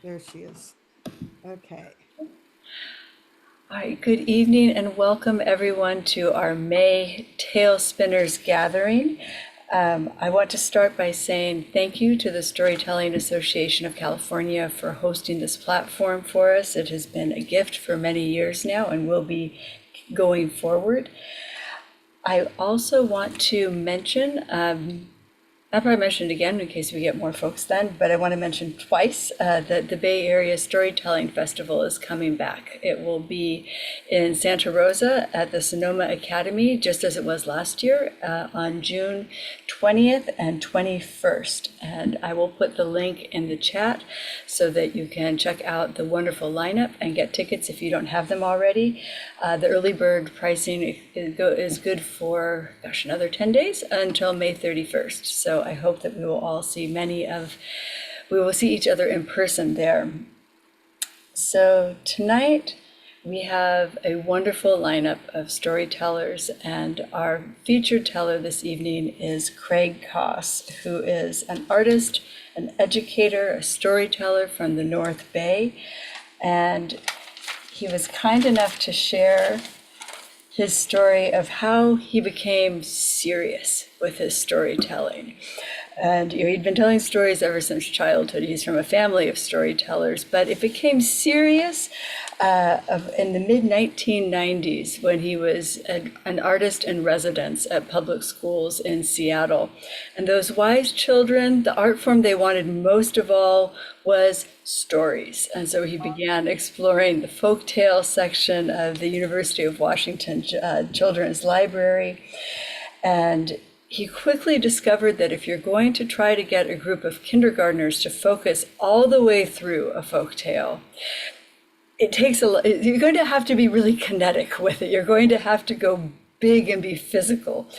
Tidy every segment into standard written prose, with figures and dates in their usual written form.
There she is. Okay. All right, good evening and welcome everyone to our May Tail Spinners gathering. I want to start by saying thank you to the Storytelling Association of California for hosting this platform for us. It has been a gift for many years now and will be going forward. I also want to mention I'll probably mention it again in case we get more folks then, but I want to mention twice that the Bay Area Storytelling Festival is coming back. It will be in Santa Rosa at the Sonoma Academy, just as it was last year, on June 20th and 21st. And I will put the link in the chat so that you can check out the wonderful lineup and get tickets if you don't have them already. The early bird pricing is good for, gosh, another 10 days until May 31st. So I hope that we will see each other in person there. So tonight we have a wonderful lineup of storytellers, and our featured teller this evening is Craig Costa, who is an artist, an educator, a storyteller from the North Bay, and he was kind enough to share his story of how he became serious with his storytelling. And he'd been telling stories ever since childhood. He's from a family of storytellers, but it became serious in the mid-1990s when he was an artist in residence at public schools in Seattle. And those wise children, the art form they wanted most of all was stories. And so he began exploring the folktale section of the University of Washington Children's Library. And he quickly discovered that if you're going to try to get a group of kindergartners to focus all the way through a folktale, it takes you're going to have to be really kinetic with it. You're going to have to go big and be physical.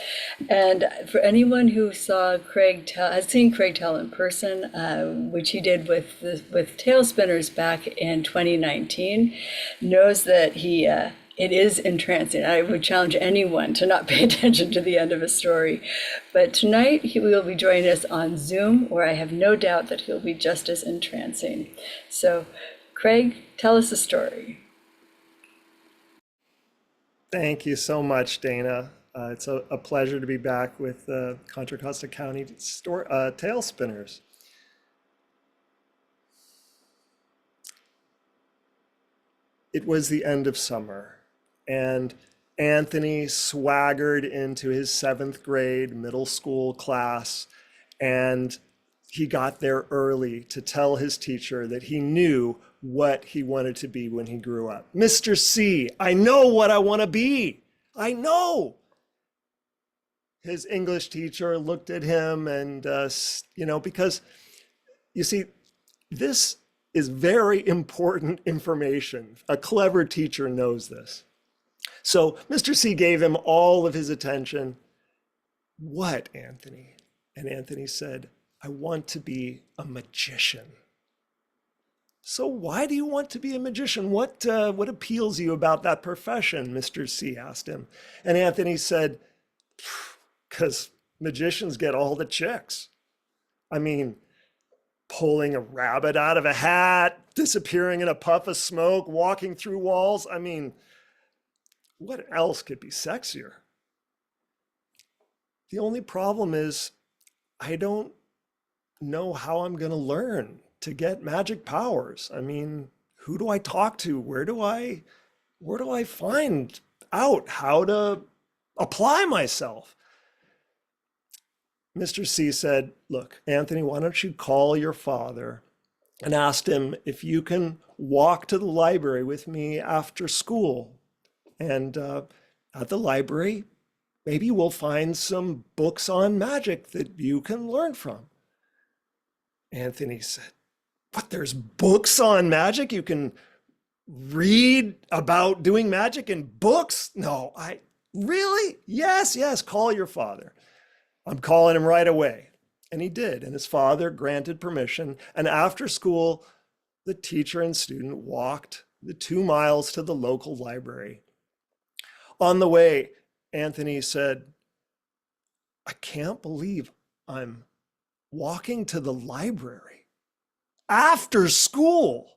And for anyone who has seen Craig tell in person, which he did with Tail Spinners back in 2019, knows that it is entrancing. I would challenge anyone to not pay attention to the end of a story. But tonight he will be joining us on Zoom, where I have no doubt that he'll be just as entrancing. So Craig, tell us a story. Thank you so much, Dana. It's a pleasure to be back with Contra Costa County Tail Spinners. It was the end of summer, and Anthony swaggered into his 7th grade middle school class, and he got there early to tell his teacher that he knew what he wanted to be when he grew up. Mr. C, I know what I want to be. I know. His English teacher looked at him and, because you see, this is very important information. A clever teacher knows this. So Mr. C gave him all of his attention. What, Anthony? And Anthony said, I want to be a magician. So why do you want to be a magician? What appeals you about that profession? Mr. C asked him. And Anthony said, because magicians get all the chicks. I mean, pulling a rabbit out of a hat, disappearing in a puff of smoke, walking through walls. I mean, what else could be sexier? The only problem is I don't know how I'm going to learn to get magic powers. I mean, who do I talk to? Where do I find out how to apply myself? Mr. C said, look, Anthony, why don't you call your father and ask him if you can walk to the library with me after school. And at the library, maybe we'll find some books on magic that you can learn from. Anthony said, what, there's books on magic? You can read about doing magic in books? No, really? Yes, call your father. I'm calling him right away. And he did, and his father granted permission. And after school, the teacher and student walked the 2 miles to the local library. On the way, Anthony said, I can't believe I'm walking to the library. after school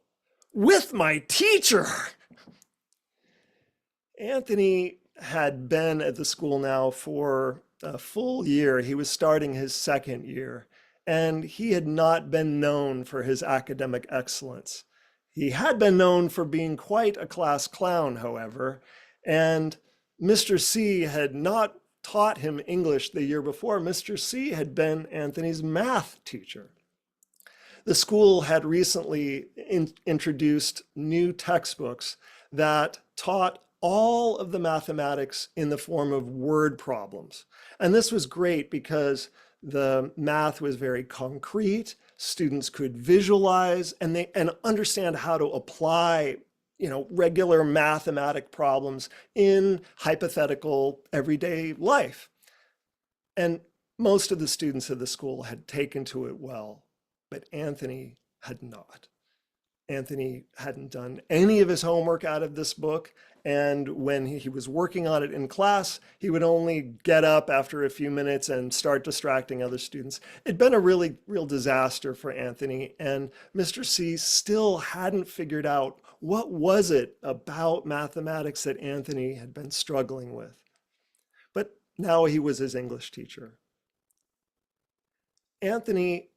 with my teacher. Anthony had been at the school now for a full year. He was starting his second year, and he had not been known for his academic excellence. He had been known for being quite a class clown, however, and Mr. C had not taught him English the year before. Mr. C had been Anthony's math teacher. The school had recently introduced new textbooks that taught all of the mathematics in the form of word problems. And this was great because the math was very concrete. Students could visualize and understand how to apply, regular mathematic problems in hypothetical everyday life. And most of the students of the school had taken to it well, but Anthony had not. Anthony hadn't done any of his homework out of this book. And when he was working on it in class, he would only get up after a few minutes and start distracting other students. It'd been a really real disaster for Anthony. And Mr. C still hadn't figured out what was it about mathematics that Anthony had been struggling with. But now he was his English teacher. Anthony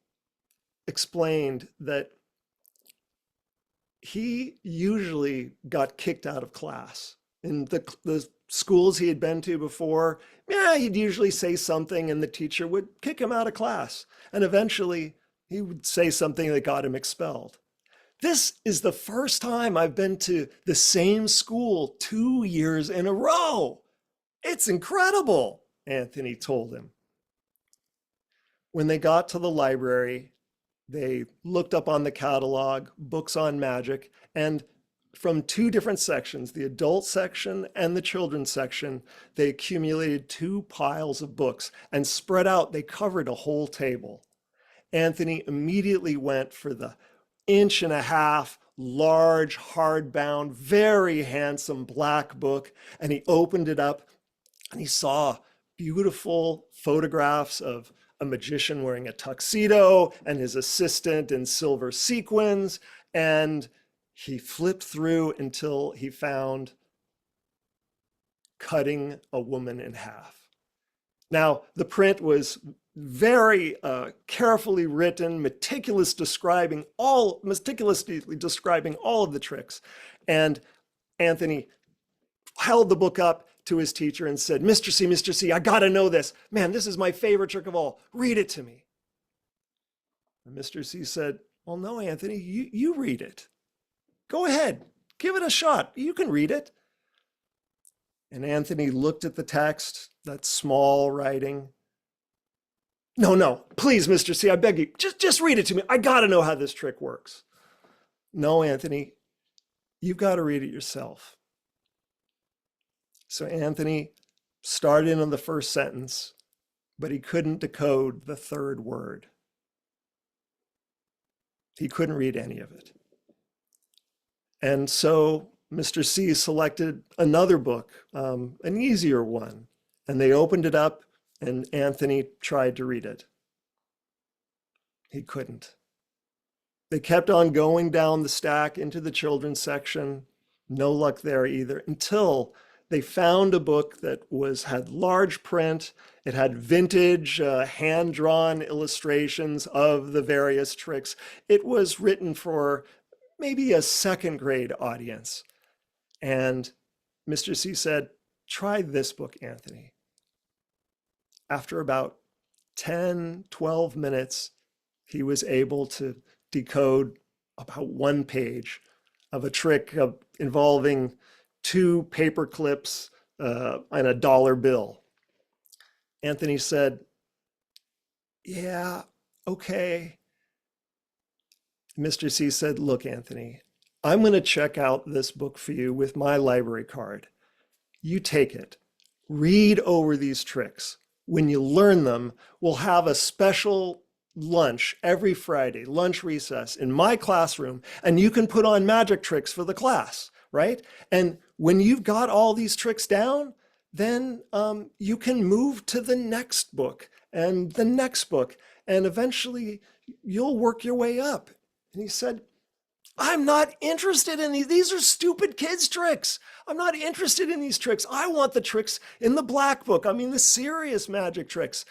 explained that he usually got kicked out of class. In the schools he had been to before, he'd usually say something and the teacher would kick him out of class. And eventually he would say something that got him expelled. This is the first time I've been to the same school 2 years in a row. It's incredible, Anthony told him. When they got to the library, they looked up on the catalog, books on magic, and from 2 different sections, the adult section and the children's section, they accumulated 2 piles of books and spread out. They covered a whole table. Anthony immediately went for the 1.5-inch, large, hardbound, very handsome black book, and he opened it up and he saw beautiful photographs of a magician wearing a tuxedo and his assistant in silver sequins. And he flipped through until he found cutting a woman in half. Now, the print was very carefully written, meticulously describing all of the tricks. And Anthony held the book up to his teacher and said, Mr. C, I gotta know this. Man, this is my favorite trick of all. Read it to me. And Mr. C said, well, no, Anthony, you read it. Go ahead, give it a shot. You can read it. And Anthony looked at the text, that small writing. No, please, Mr. C, I beg you, just read it to me. I gotta know how this trick works. No, Anthony, you've got to read it yourself. So Anthony started on the first sentence, but he couldn't decode the third word. He couldn't read any of it. And so Mr. C selected another book, an easier one, and they opened it up and Anthony tried to read it. He couldn't. They kept on going down the stack into the children's section. No luck there either, until they found a book that had large print. It had vintage, hand-drawn illustrations of the various tricks. It was written for maybe a second grade audience. And Mr. C said, try this book, Anthony. After about 10, 12 minutes, he was able to decode about 1 page of a trick involving 2 paper clips and a dollar bill. Anthony said, yeah, okay. Mr. C said, look, Anthony, I'm going to check out this book for you with my library card. You take it, read over these tricks. When you learn them, we'll have a special lunch every Friday, lunch recess in my classroom, and you can put on magic tricks for the class, right? And when you've got all these tricks down, then you can move to the next book and the next book, and eventually you'll work your way up. And he said, I'm not interested in these. These are stupid kids' tricks. I'm not interested in these tricks. I want the tricks in the black book. I mean, the serious magic tricks.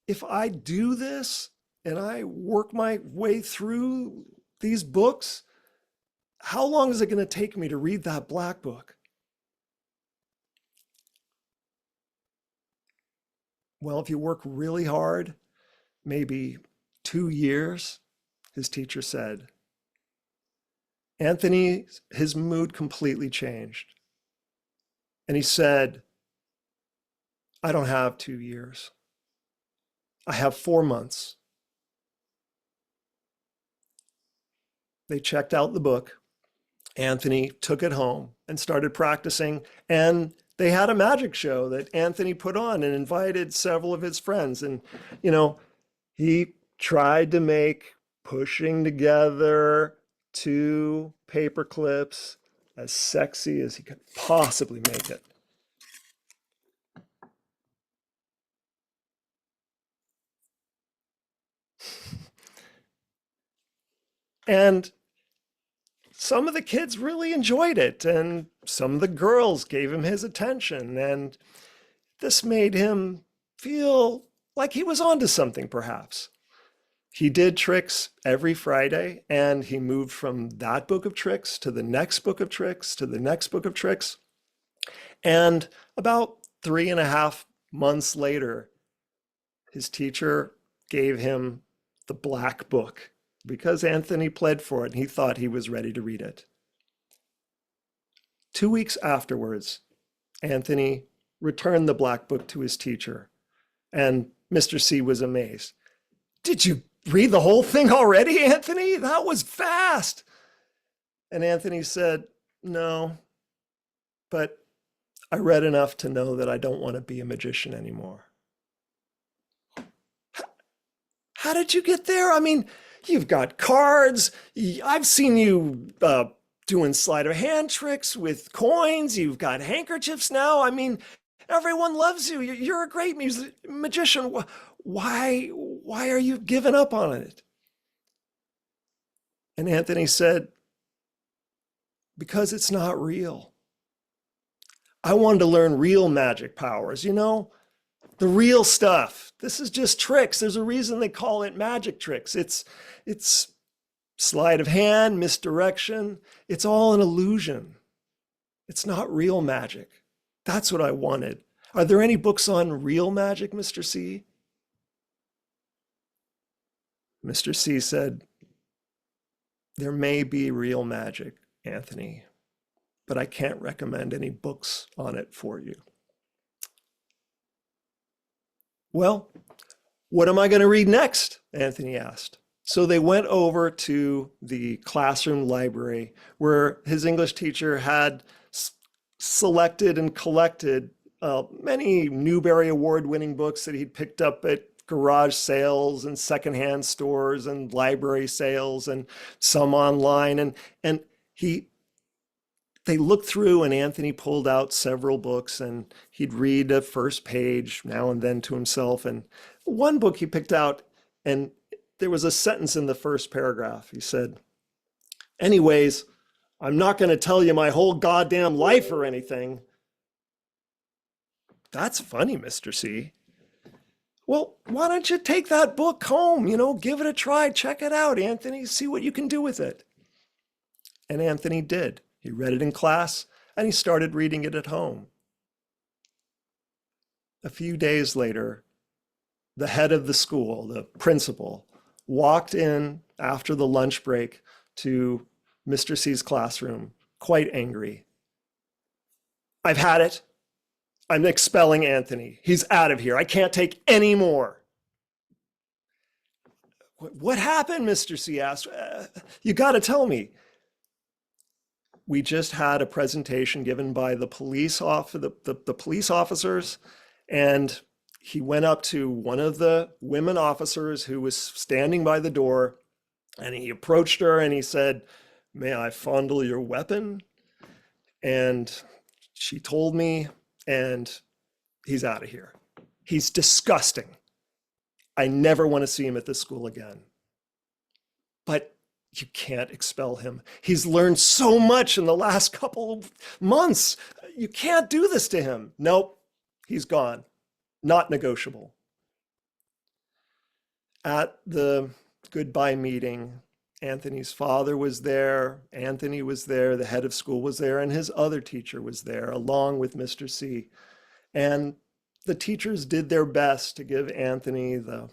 If I do this and I work my way through these books, how long is it going to take me to read that black book? Well, if you work really hard, maybe 2 years, his teacher said. Anthony, his mood completely changed. And he said, I don't have 2 years. I have 4 months. They checked out the book. Anthony took it home and started practicing. And they had a magic show that Anthony put on and invited several of his friends. And, he tried to make pushing together 2 paper clips as sexy as he could possibly make it. And some of the kids really enjoyed it, and some of the girls gave him his attention, and this made him feel like he was onto something, perhaps. He did tricks every Friday, and he moved from that book of tricks to the next book of tricks to the next book of tricks. And about 3.5 months later, his teacher gave him the black book because Anthony pled for it and he thought he was ready to read it. 2 weeks afterwards, Anthony returned the black book to his teacher, and Mr. C was amazed. Did you read the whole thing already, Anthony? That was fast. And Anthony said, no, but I read enough to know that I don't want to be a magician anymore. How did you get there? I mean, you've got cards. I've seen you doing sleight of hand tricks with coins. You've got handkerchiefs now. I mean, everyone loves you. You're a great magician. Why are you giving up on it? And Anthony said, because it's not real. I wanted to learn real magic powers, the real stuff. This is just tricks. There's a reason they call it magic tricks. It's sleight of hand, misdirection. It's all an illusion. It's not real magic. That's what I wanted. Are there any books on real magic, Mr. C? Mr. C said, there may be real magic, Anthony, but I can't recommend any books on it for you. Well, what am I going to read next? Anthony asked. So they went over to the classroom library where his English teacher had selected and collected many Newbery Award-winning books that he'd picked up at garage sales and secondhand stores and library sales and some online. And they looked through, and Anthony pulled out several books, and he'd read a first page now and then to himself. And one book he picked out, and there was a sentence in the first paragraph. He said, anyways, I'm not going to tell you my whole goddamn life or anything. That's funny, Mr. C. Well, why don't you take that book home? Give it a try. Check it out, Anthony. See what you can do with it. And Anthony did. He read it in class, and he started reading it at home. A few days later, the head of the school, the principal, walked in after the lunch break to Mr. C's classroom, quite angry. I've had it. I'm expelling Anthony. He's out of here. I can't take any more. What happened, Mr. C asked. You got to tell me. We just had a presentation given by the police police officers, and he went up to one of the women officers who was standing by the door, and he approached her and he said, may I fondle your weapon? And she told me, and he's out of here. He's disgusting. I never want to see him at this school again. But you can't expel him. He's learned so much in the last couple of months. You can't do this to him. Nope, he's gone. Not negotiable. At the goodbye meeting, Anthony's father was there, Anthony was there, the head of school was there, and his other teacher was there, along with Mr. C. And the teachers did their best to give Anthony the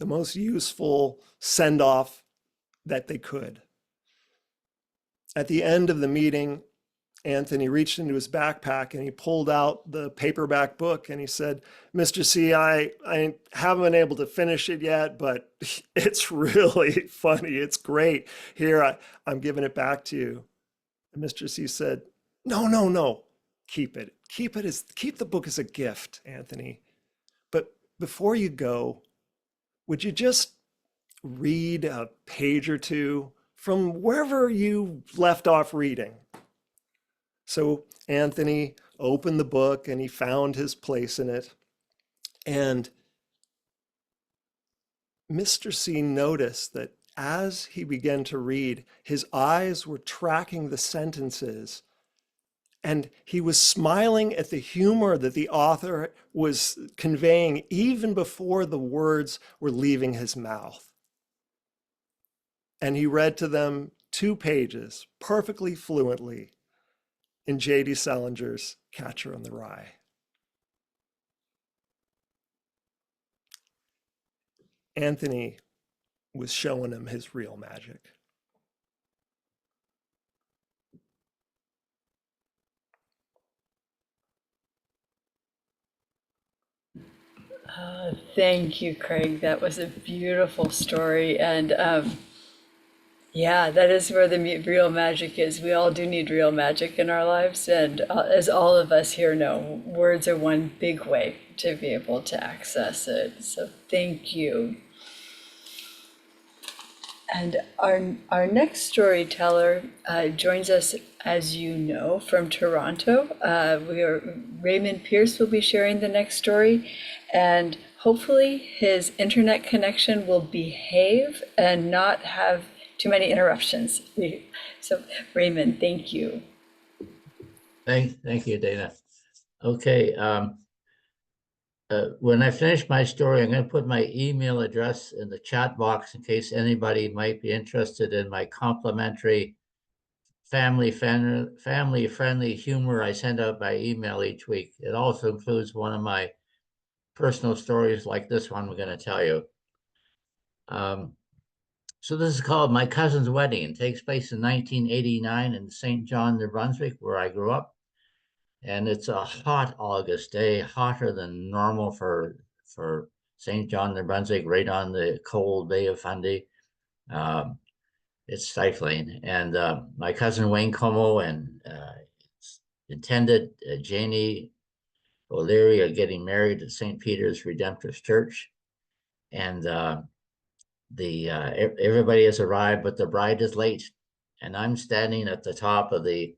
most useful send off that they could. At the end of the meeting, Anthony reached into his backpack and he pulled out the paperback book and he said, Mr. C, I haven't been able to finish it yet, but it's really funny. It's great. Here, I'm giving it back to you. And Mr. C said, no, no, no. Keep it. Keep the book as a gift, Anthony. But before you go, would you just read a page or two from wherever you left off reading? So Anthony opened the book and he found his place in it. And Mr. C noticed that as he began to read, his eyes were tracking the sentences and he was smiling at the humor that the author was conveying even before the words were leaving his mouth. And he read to them 2 pages perfectly fluently in J.D. Salinger's Catcher in the Rye. Anthony was showing him his real magic. Thank you, Craig. That was a beautiful story. And yeah, that is where the real magic is. We all do need real magic in our lives. And as all of us here know, words are one big way to be able to access it. So thank you. And our next storyteller joins us, as you know, from Toronto. Raymond Pierce will be sharing the next story, and hopefully his internet connection will behave and not have too many interruptions. So Raymond, thank you. Thank you, Dana. Okay. When I finish my story, I'm going to put my email address in the chat box in case anybody might be interested in my complimentary family-friendly humor I send out by email each week. It also includes one of my personal stories like this one we're going to tell you. So this is called My Cousin's Wedding. It takes place in 1989 in St. John, New Brunswick, where I grew up. And it's a hot August day, hotter than normal for St. John, New Brunswick, right on the cold Bay of Fundy. It's stifling. And my cousin Wayne Como and intended Janie O'Leary are getting married at St. Peter's Redemptorist Church. And everybody has arrived, but the bride is late. And I'm standing at the top of the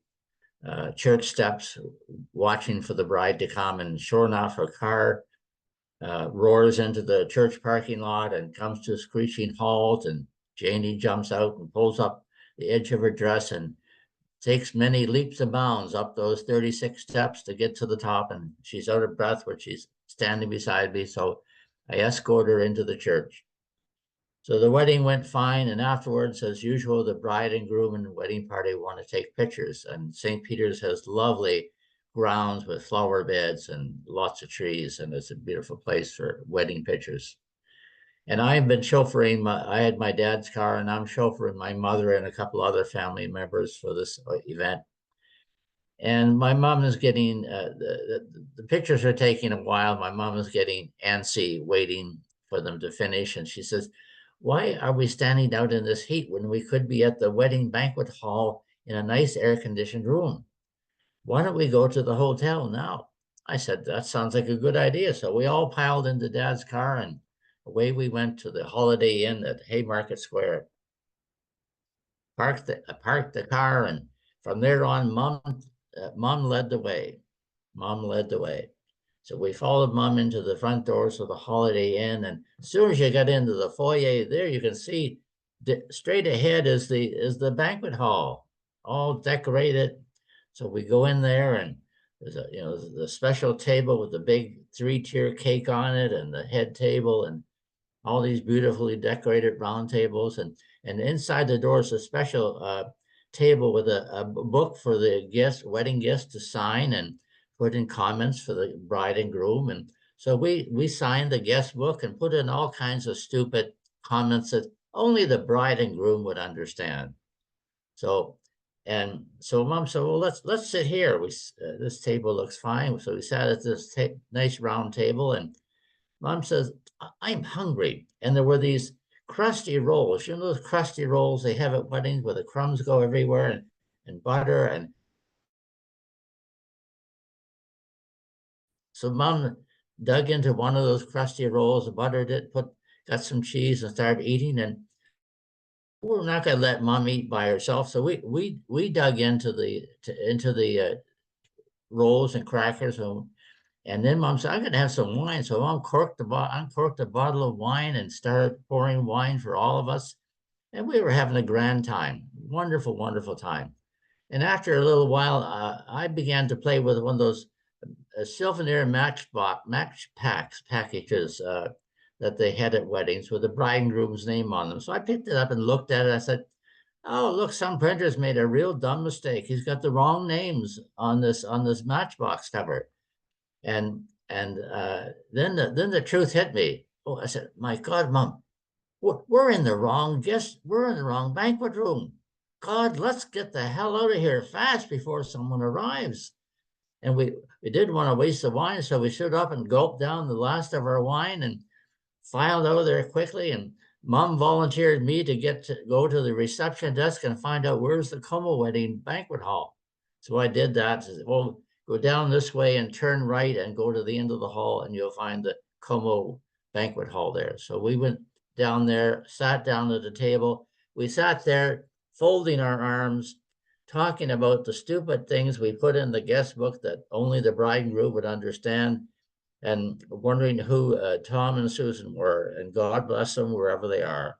church steps watching for the bride to come, and sure enough, her car roars into the church parking lot and comes to a screeching halt, and Janie jumps out and pulls up the edge of her dress and takes many leaps and bounds up those 36 steps to get to the top, and she's out of breath when she's standing beside me, so I escort her into the church. So the wedding went fine, and afterwards, as usual, the bride and groom and wedding party want to take pictures. And St. Peter's has lovely grounds with flower beds and lots of trees, and it's a beautiful place for wedding pictures. And I've been chauffeuring, I had my dad's car, and I'm chauffeuring my mother and a couple other family members for this event. And my mom is getting, the pictures are taking a while. My mom is getting antsy, waiting for them to finish. And she says, why are we standing out in this heat when we could be at the wedding banquet hall in a nice air-conditioned room? Why don't we go to the hotel now? I said, that sounds like a good idea. So we all piled into Dad's car and away we went to the Holiday Inn at Haymarket Square. Parked the car, and from there on, Mom led the way. Mom led the way. So we followed Mom into the front doors of the Holiday Inn, and as soon as you get into the foyer there, you can see straight ahead is the banquet hall, all decorated. So we go in there, and there's the special table with the big 3-tier cake on it, and the head table, and all these beautifully decorated round tables, and inside the door is a special table with a book for the wedding guests to sign and put in comments for the bride and groom. And so we signed the guest book and put in all kinds of stupid comments that only the bride and groom would understand. So Mom said, well, let's sit here. This table looks fine. So we sat at this nice round table, and Mom says, I'm hungry. And there were these crusty rolls. You know those crusty rolls they have at weddings where the crumbs go everywhere, and butter. And so Mom dug into one of those crusty rolls, buttered it, got some cheese, and started eating. And we're not going to let Mom eat by herself. So we dug into the rolls and crackers. And then Mom said, I'm going to have some wine. So Mom uncorked a bottle of wine and started pouring wine for all of us. And we were having a grand time. Wonderful, wonderful time. And after a little while, I began to play with one of those souvenir match packs packages that they had at weddings with the bride and groom's name on them. So I picked it up and looked at it. I said, oh, look, some printer's made a real dumb mistake. He's got the wrong names on this Matchbox cover. And then the truth hit me. Oh, I said, my God, Mom, we're in the wrong banquet room. God, let's get the hell out of here fast before someone arrives. And we didn't want to waste the wine, so we stood up and gulped down the last of our wine and filed out of there quickly. And Mom volunteered me to go to the reception desk and find out where's the Como wedding banquet hall. So I did that. Said, well, go down this way and turn right and go to the end of the hall, and you'll find the Como banquet hall there. So we went down there, sat down at the table. We sat there folding our arms, talking about the stupid things we put in the guest book that only the bride and groom would understand, and wondering who Tom and Susan were, and God bless them wherever they are.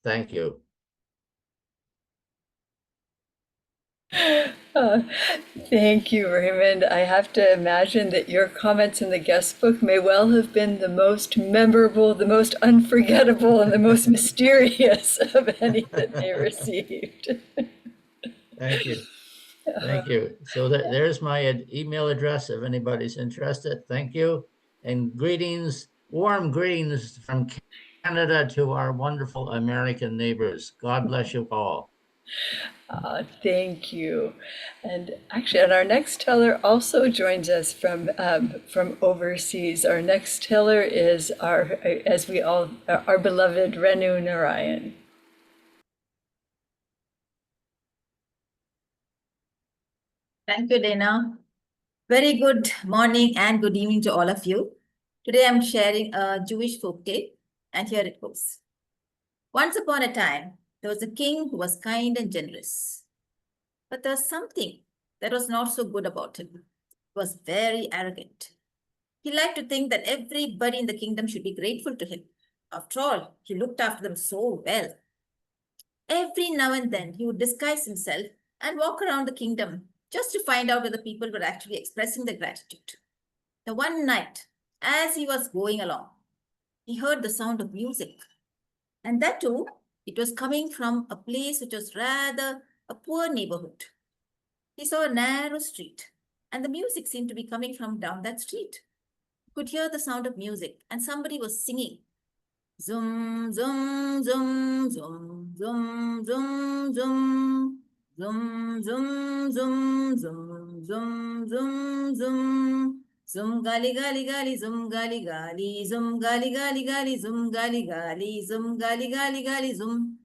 Thank you. Thank you, Raymond. I have to imagine that your comments in the guest book may well have been the most memorable, the most unforgettable, and the most mysterious of any that they received. Thank you. Thank you. So there's my email address if anybody's interested. Thank you. And warm greetings from Canada to our wonderful American neighbors. God bless you all. Thank you. And actually, and our next teller also joins us from overseas. Our next teller is our beloved Renu Narayan. Thank you, Dana. Very good morning and good evening to all of you. Today I'm sharing a Jewish folk tale, and here it goes. Once upon a time, there was a king who was kind and generous. But there was something that was not so good about him. He was very arrogant. He liked to think that everybody in the kingdom should be grateful to him. After all, he looked after them so well. Every now and then, he would disguise himself and walk around the kingdom just to find out whether people were actually expressing their gratitude. The one night, as he was going along, he heard the sound of music. And that too, it was coming from a place which was rather a poor neighborhood. He saw a narrow street, and the music seemed to be coming from down that street. He could hear the sound of music, and somebody was singing. Zum, zum, zum, zum, zum, zum, zum. Zum, zum, zum, zum, zum, zum, zum. Zum gali gali gali, zum gali gali, zum gali gali gali, zum gali gali, zum gali gali gali, zum.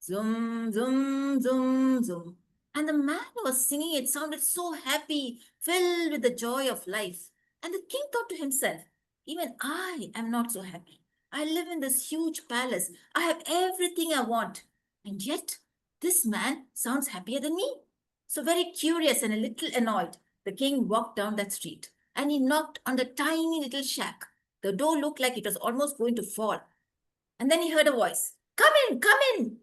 Zum, zum, zum, zum. And the man who was singing it sounded so happy, filled with the joy of life. And the king thought to himself, even I am not so happy. I live in this huge palace. I have everything I want. And yet, this man sounds happier than me. So very curious and a little annoyed, the king walked down that street and he knocked on the tiny little shack. The door looked like it was almost going to fall. And then he heard a voice, "Come in, come in."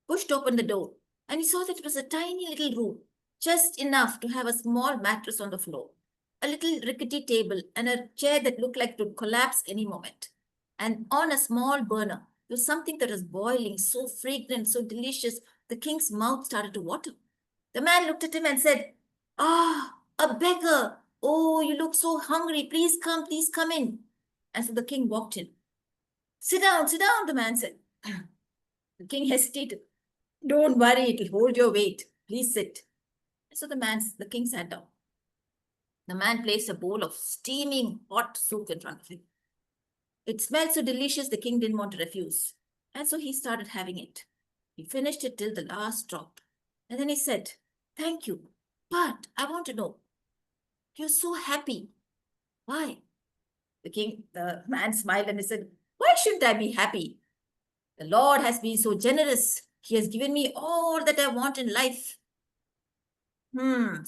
Pushed open the door, and he saw that it was a tiny little room, just enough to have a small mattress on the floor, a little rickety table, and a chair that looked like it would collapse any moment. And on a small burner, there was something that was boiling, so fragrant, so delicious, the king's mouth started to water. The man looked at him and said, "Ah, a beggar. Oh, you look so hungry. Please come in." And so the king walked in. Sit down, the man said. The king hesitated. "Don't worry, it'll hold your weight. Please sit." So the king sat down. The man placed a bowl of steaming hot soup in front of him. It smelled so delicious, the king didn't want to refuse. And so he started having it. He finished it till the last drop. And then he said, "Thank you, but I want to know, you're so happy. Why?" The man smiled and he said, "Why shouldn't I be happy? The Lord has been so generous. He has given me all that I want in life."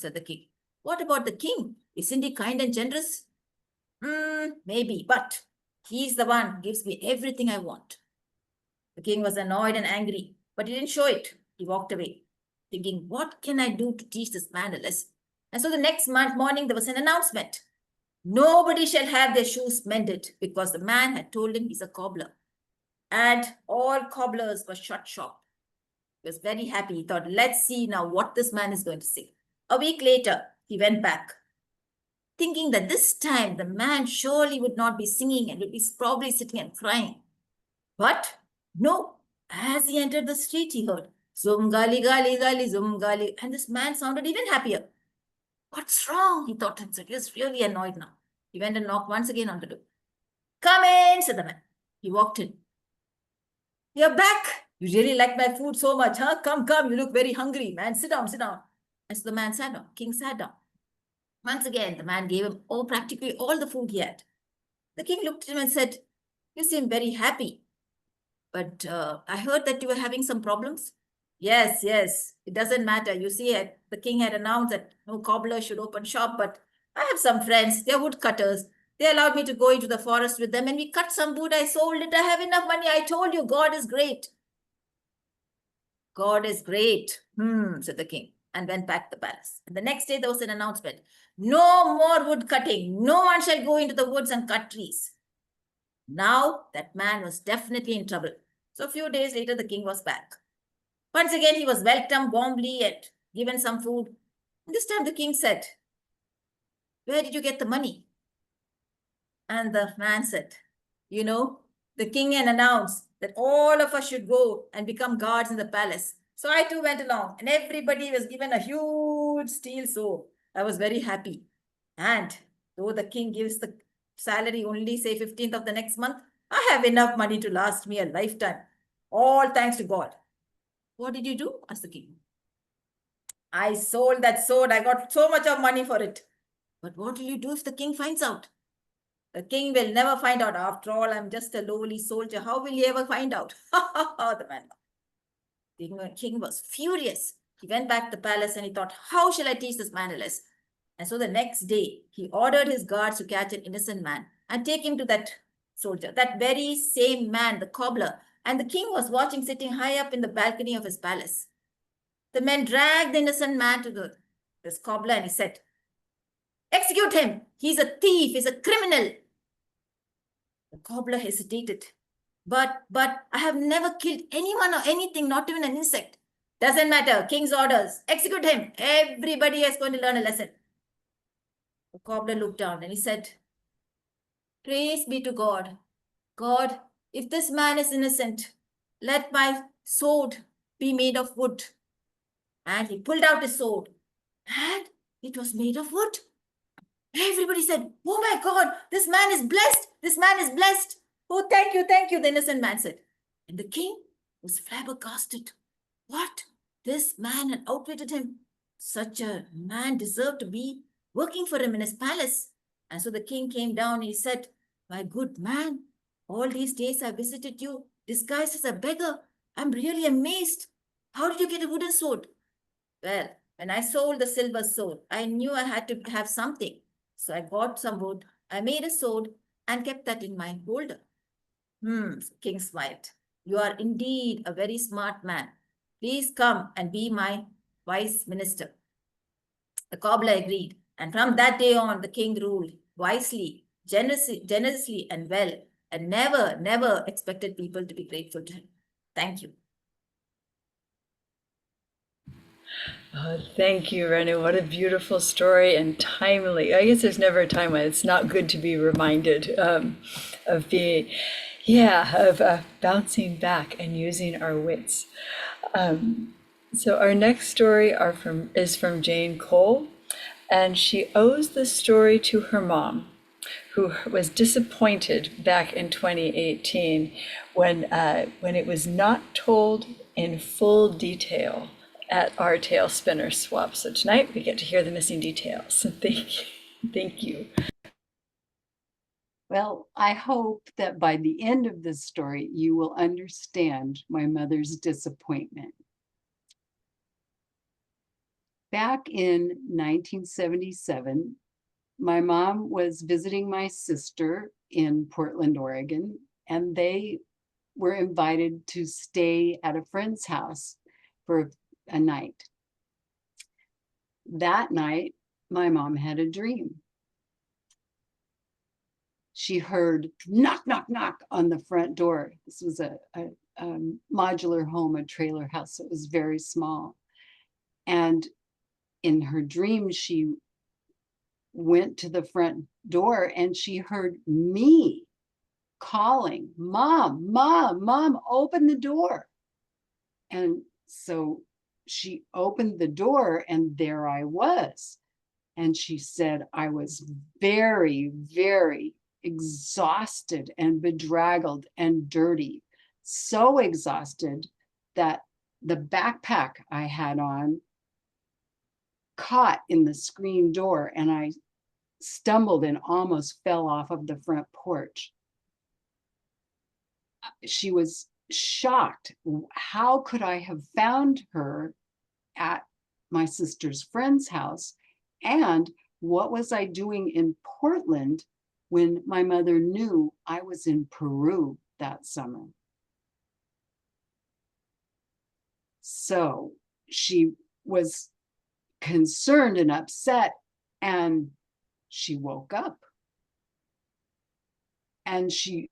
Said the king. "What about the king? Isn't he kind and generous?" Maybe, but he's the one who gives me everything I want." The king was annoyed and angry, but he didn't show it. He walked away, thinking, "What can I do to teach this man a lesson?" And so the next morning, there was an announcement. Nobody shall have their shoes mended, because the man had told him he's a cobbler. And all cobblers were shut shop. He was very happy. He thought, let's see now what this man is going to say. A week later, he went back, thinking that this time the man surely would not be singing and would be probably sitting and crying. But no, as he entered the street, he heard, "Zum gali gali gali, zum gali," and this man sounded even happier. What's wrong? He thought to himself. He was really annoyed now. He went and knocked once again on the door. "Come in," said the man. He walked in. "You're back. You really like my food so much, huh? Come, you look very hungry, man. Sit down, sit down." And so the man sat down. King sat down. Once again, the man gave him practically all the food he had. The king looked at him and said, "You seem very happy. But I heard that you were having some problems." Yes. It doesn't matter. You see, the king had announced that no cobbler should open shop, but I have some friends. They're woodcutters. They allowed me to go into the forest with them, and we cut some wood. I sold it. I have enough money. I told you, God is great. "God is great," said the king, and went back to the palace. And the next day, there was an announcement. No more wood cutting. No one shall go into the woods and cut trees. Now, that man was definitely in trouble. So a few days later, the king was back. Once again, he was welcomed warmly and given some food. And this time the king said, "Where did you get the money?" And the man said, the king had announced that all of us should go and become guards in the palace. So I too went along, and everybody was given a huge steel sword. I was very happy. And though the king gives the salary only, say, 15th of the next month, I have enough money to last me a lifetime. All thanks to God. "What did you do?" asked the king. "I sold that sword. I got so much of money for it." "But what will you do if the king finds out?" "The king will never find out. After all, I'm just a lowly soldier. How will he ever find out?" The man. The king was furious. He went back to the palace and he thought, how shall I teach this man a lesson? And so the next day, he ordered his guards to catch an innocent man and take him to that soldier, that very same man, the cobbler. And the king was watching, sitting high up in the balcony of his palace. The men dragged the innocent man to this cobbler and he said, "Execute him. He's a thief. He's a criminal." The cobbler hesitated. But I have never killed anyone or anything, not even an insect." "Doesn't matter. King's orders. Execute him. Everybody is going to learn a lesson." The cobbler looked down and he said, "Praise be to God. God, if this man is innocent, let my sword be made of wood." And he pulled out his sword, and it was made of wood. Everybody said, "Oh my God, this man is blessed. This man is blessed." "Oh, thank you, the innocent man said. And the king was flabbergasted. What? This man had outwitted him. Such a man deserved to be working for him in his palace. And so the king came down and he said, "My good man, all these days I visited you disguised as a beggar. I'm really amazed. How did you get a wooden sword?" "Well, when I sold the silver sword, I knew I had to have something. So I got some wood, I made a sword and kept that in my holder. King smiled. You are indeed a very smart man. Please come and be my vice minister. The cobbler agreed, and from that day on, the king ruled wisely, generously, and well, and never expected people to be grateful to him. Thank you. Oh, thank you, Renu. What a beautiful story and timely. I guess there's never a time when it's not good to be reminded of being, of bouncing back and using our wits. So our next story is from Jane Cole, and she owes the story to her mom, who was disappointed back in 2018 when it was not told in full detail at our tail spinner swap. So tonight we get to hear the missing details. So thank you. Well, I hope that by the end of this story, you will understand my mother's disappointment. Back in 1977, my mom was visiting my sister in Portland, Oregon, and they were invited to stay at a friend's house for a night. That night, my mom had a dream. She heard knock, knock, knock on the front door. This was a modular home, a trailer house. So it was very small. And in her dream, she went to the front door and she heard me calling, Mom, Mom, Mom, open the door. And so she opened the door and there I was. And she said, I was very, very exhausted and bedraggled and dirty. So exhausted that the backpack I had on caught in the screen door and I stumbled and almost fell off of the front porch. She was shocked. How could I have found her at my sister's friend's house? And what was I doing in Portland when my mother knew I was in Peru that summer? So she was concerned and upset, and she woke up. And she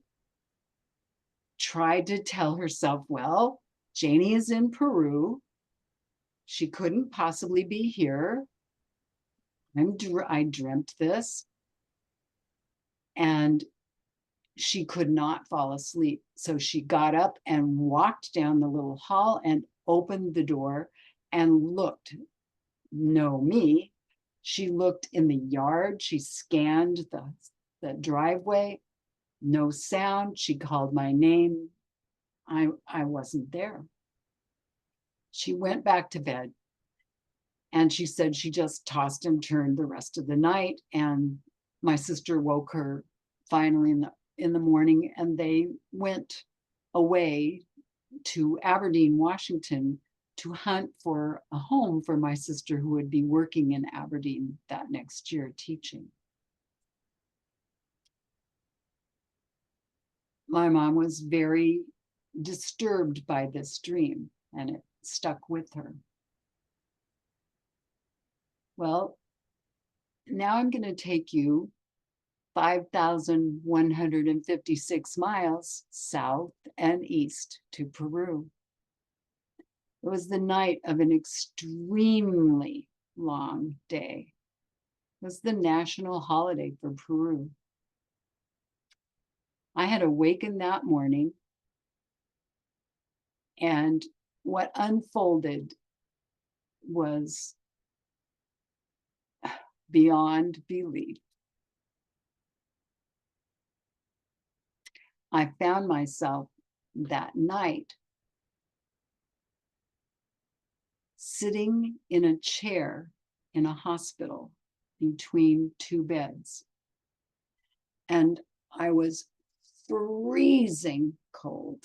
tried to tell herself, well, Janie is in Peru. She couldn't possibly be here. I dreamt this. And she could not fall asleep. So she got up and walked down the little hall and opened the door and looked. No, me. She looked in the yard. She scanned the driveway. No sound. She called my name. I wasn't there. She went back to bed. And she said she just tossed and turned the rest of the night. And my sister woke her finally in the morning, and they went away to Aberdeen, Washington, to hunt for a home for my sister, who would be working in Aberdeen that next year teaching. My mom was very disturbed by this dream, and it stuck with her. Well, now I'm going to take you 5,156 miles south and east to Peru. It was the night of an extremely long day. It was the national holiday for Peru. I had awakened that morning, and what unfolded was beyond belief. I found myself that night sitting in a chair in a hospital between two beds. And I was freezing cold.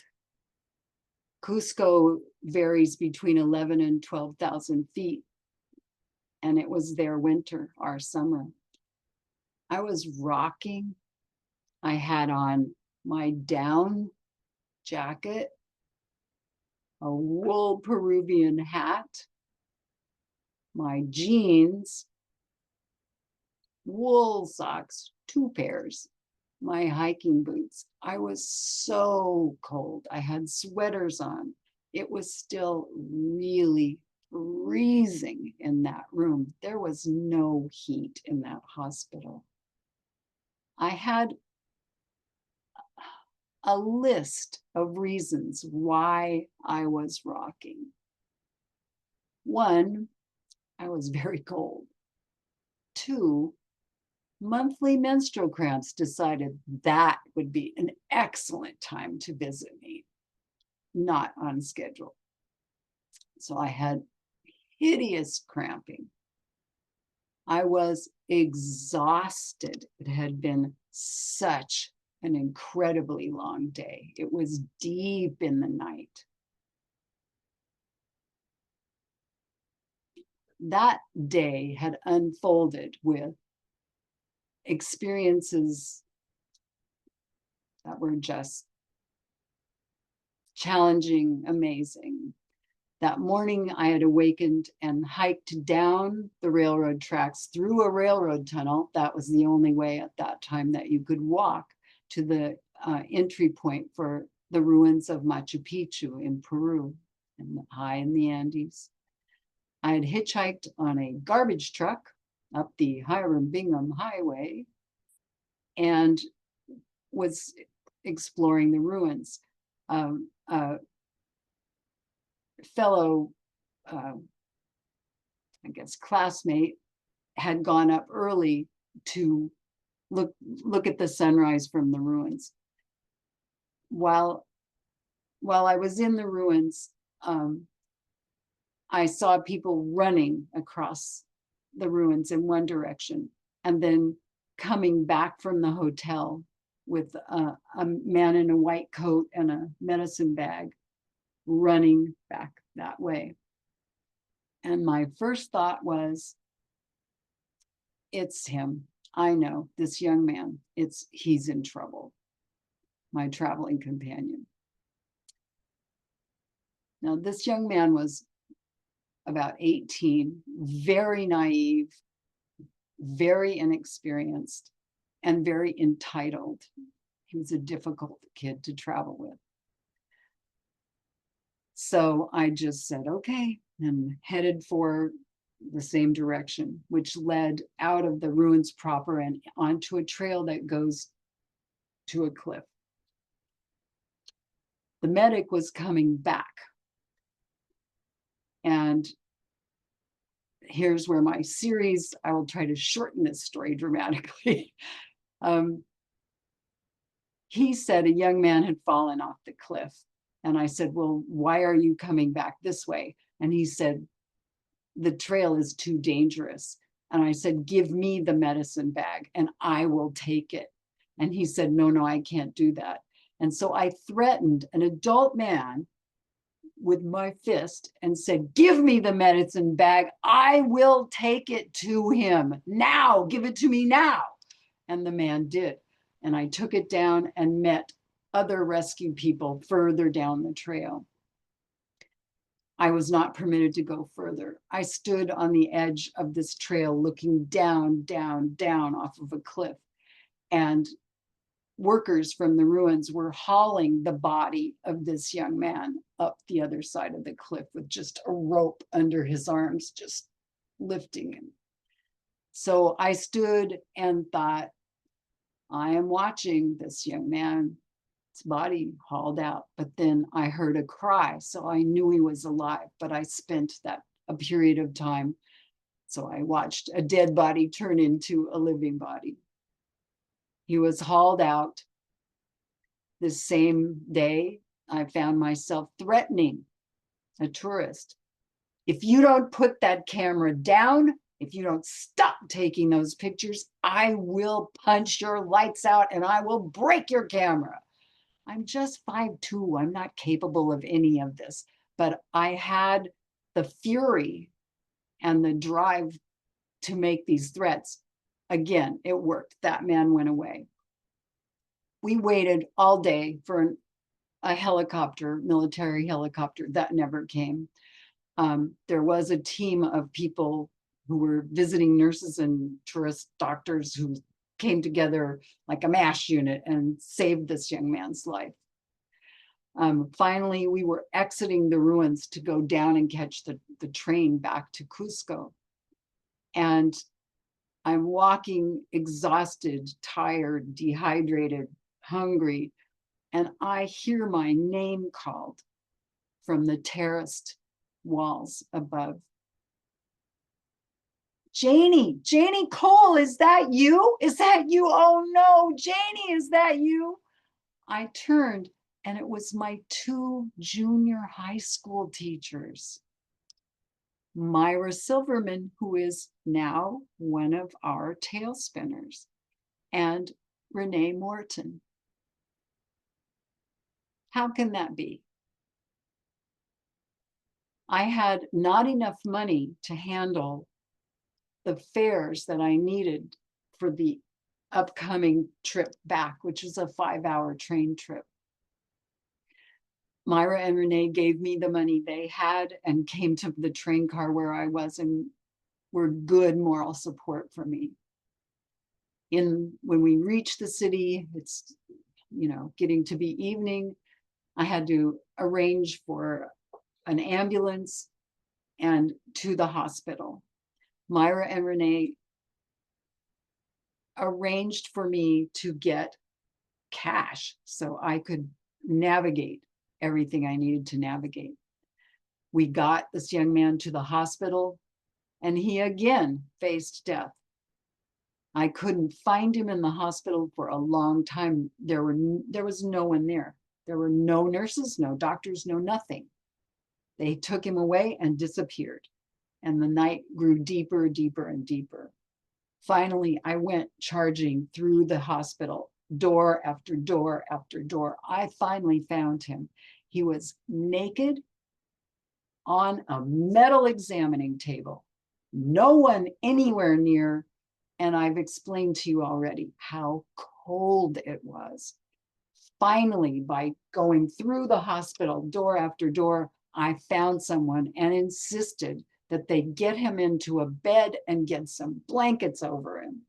Cusco varies between 11 and 12,000 feet. And it was their winter, our summer. I was rocking. I had on my down jacket, a wool Peruvian hat, my jeans, wool socks, 2 pairs, my hiking boots. I was so cold. I had sweaters on. It was still really freezing in that room. There was no heat in that hospital. I had a list of reasons why I was rocking. 1, I was very cold. 2, monthly menstrual cramps decided that would be an excellent time to visit me, not on schedule. So I had hideous cramping. I was exhausted. It had been such an incredibly long day. It was deep in the night. That day had unfolded with experiences that were just challenging, amazing. That morning, I had awakened and hiked down the railroad tracks through a railroad tunnel. That was the only way at that time that you could walk to the entry point for the ruins of Machu Picchu in Peru, and high in the Andes. I had hitchhiked on a garbage truck up the Hiram Bingham Highway and was exploring the ruins. Fellow, I guess, classmate had gone up early to look at the sunrise from the ruins. While I was in the ruins, I saw people running across the ruins in one direction and then coming back from the hotel with a man in a white coat and a medicine bag running back that way. And my first thought was, it's him. I know this young man. He's in trouble. My traveling companion. Now, this young man was about 18, very naive, very inexperienced, and very entitled. He was a difficult kid to travel with. So I just said, okay, and headed for the same direction, which led out of the ruins proper and onto a trail that goes to a cliff. The medic was coming back. And here's where my series, I will try to shorten this story dramatically. He said a young man had fallen off the cliff. And I said, well, why are you coming back this way? And he said, the trail is too dangerous. And I said, give me the medicine bag and I will take it. And he said, no, I can't do that. And so I threatened an adult man with my fist and said, give me the medicine bag. I will take it to him now. Give it to me now. And the man did. And I took it down and met other rescue people further down the trail. I was not permitted to go further. I stood on the edge of this trail looking down off of a cliff. And workers from the ruins were hauling the body of this young man up the other side of the cliff with just a rope under his arms, just lifting him. So I stood and thought, I am watching this young man's body hauled out, but then I heard a cry, so I knew he was alive, but I spent a period of time. So I watched a dead body turn into a living body. He was hauled out. The same day, I found myself threatening a tourist. If you don't put that camera down, if you don't stop taking those pictures, I will punch your lights out and I will break your camera. I'm just 5'2". I'm not capable of any of this, but I had the fury and the drive to make these threats again, it worked. That man went away. We waited all day for a helicopter, military helicopter, that never came. There was a team of people who were visiting nurses and tourist doctors who came together like a MASH unit and saved this young man's life. Finally, we were exiting the ruins to go down and catch the train back to Cusco. And I'm walking exhausted, tired, dehydrated, hungry, and I hear my name called from the terraced walls above. Janie Cole, is that you? Is that you? Oh no, Janie, is that you? I turned and it was my 2 junior high school teachers. Myra Silverman, who is now one of our tail spinners, and Renee Morton. How can that be? I had not enough money to handle the fares that I needed for the upcoming trip back, which was a 5-hour train trip. Myra and Renee gave me the money they had and came to the train car where I was and were good moral support for me. When we reached the city, it's, getting to be evening. I had to arrange for an ambulance and to the hospital. Myra and Renee arranged for me to get cash so I could navigate everything I needed to navigate. We got this young man to the hospital and he again faced death. I couldn't find him in the hospital for a long time. There was no one there. There were no nurses, no doctors, no nothing. They took him away and disappeared. And the night grew deeper, deeper, and deeper. Finally, I went charging through the hospital, door after door after door. I finally found him. He was naked on a metal examining table. No one anywhere near. And I've explained to you already how cold it was. Finally, by going through the hospital door after door, I found someone and insisted that they get him into a bed and get some blankets over him.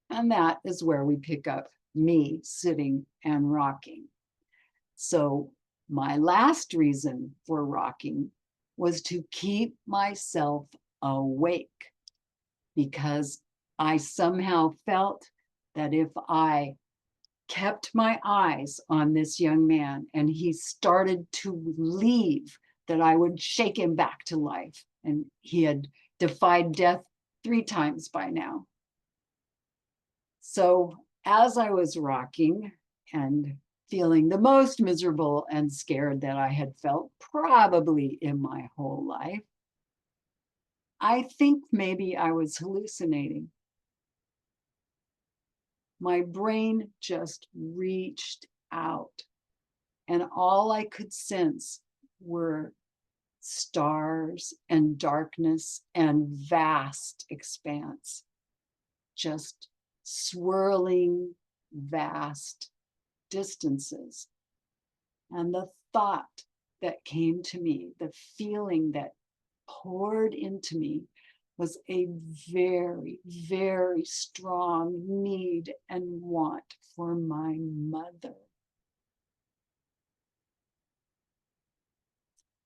And that is where we pick up me sitting and rocking. So my last reason for rocking was to keep myself awake, because I somehow felt that if I kept my eyes on this young man and he started to leave, that I would shake him back to life. And he had defied death 3 times by now. So as I was rocking and feeling the most miserable and scared that I had felt probably in my whole life, I think maybe I was hallucinating. My brain just reached out, and all I could sense were stars and darkness and vast expanse, just swirling vast distances. And the thought that came to me, the feeling that poured into me, was a very, very strong need and want for my mother.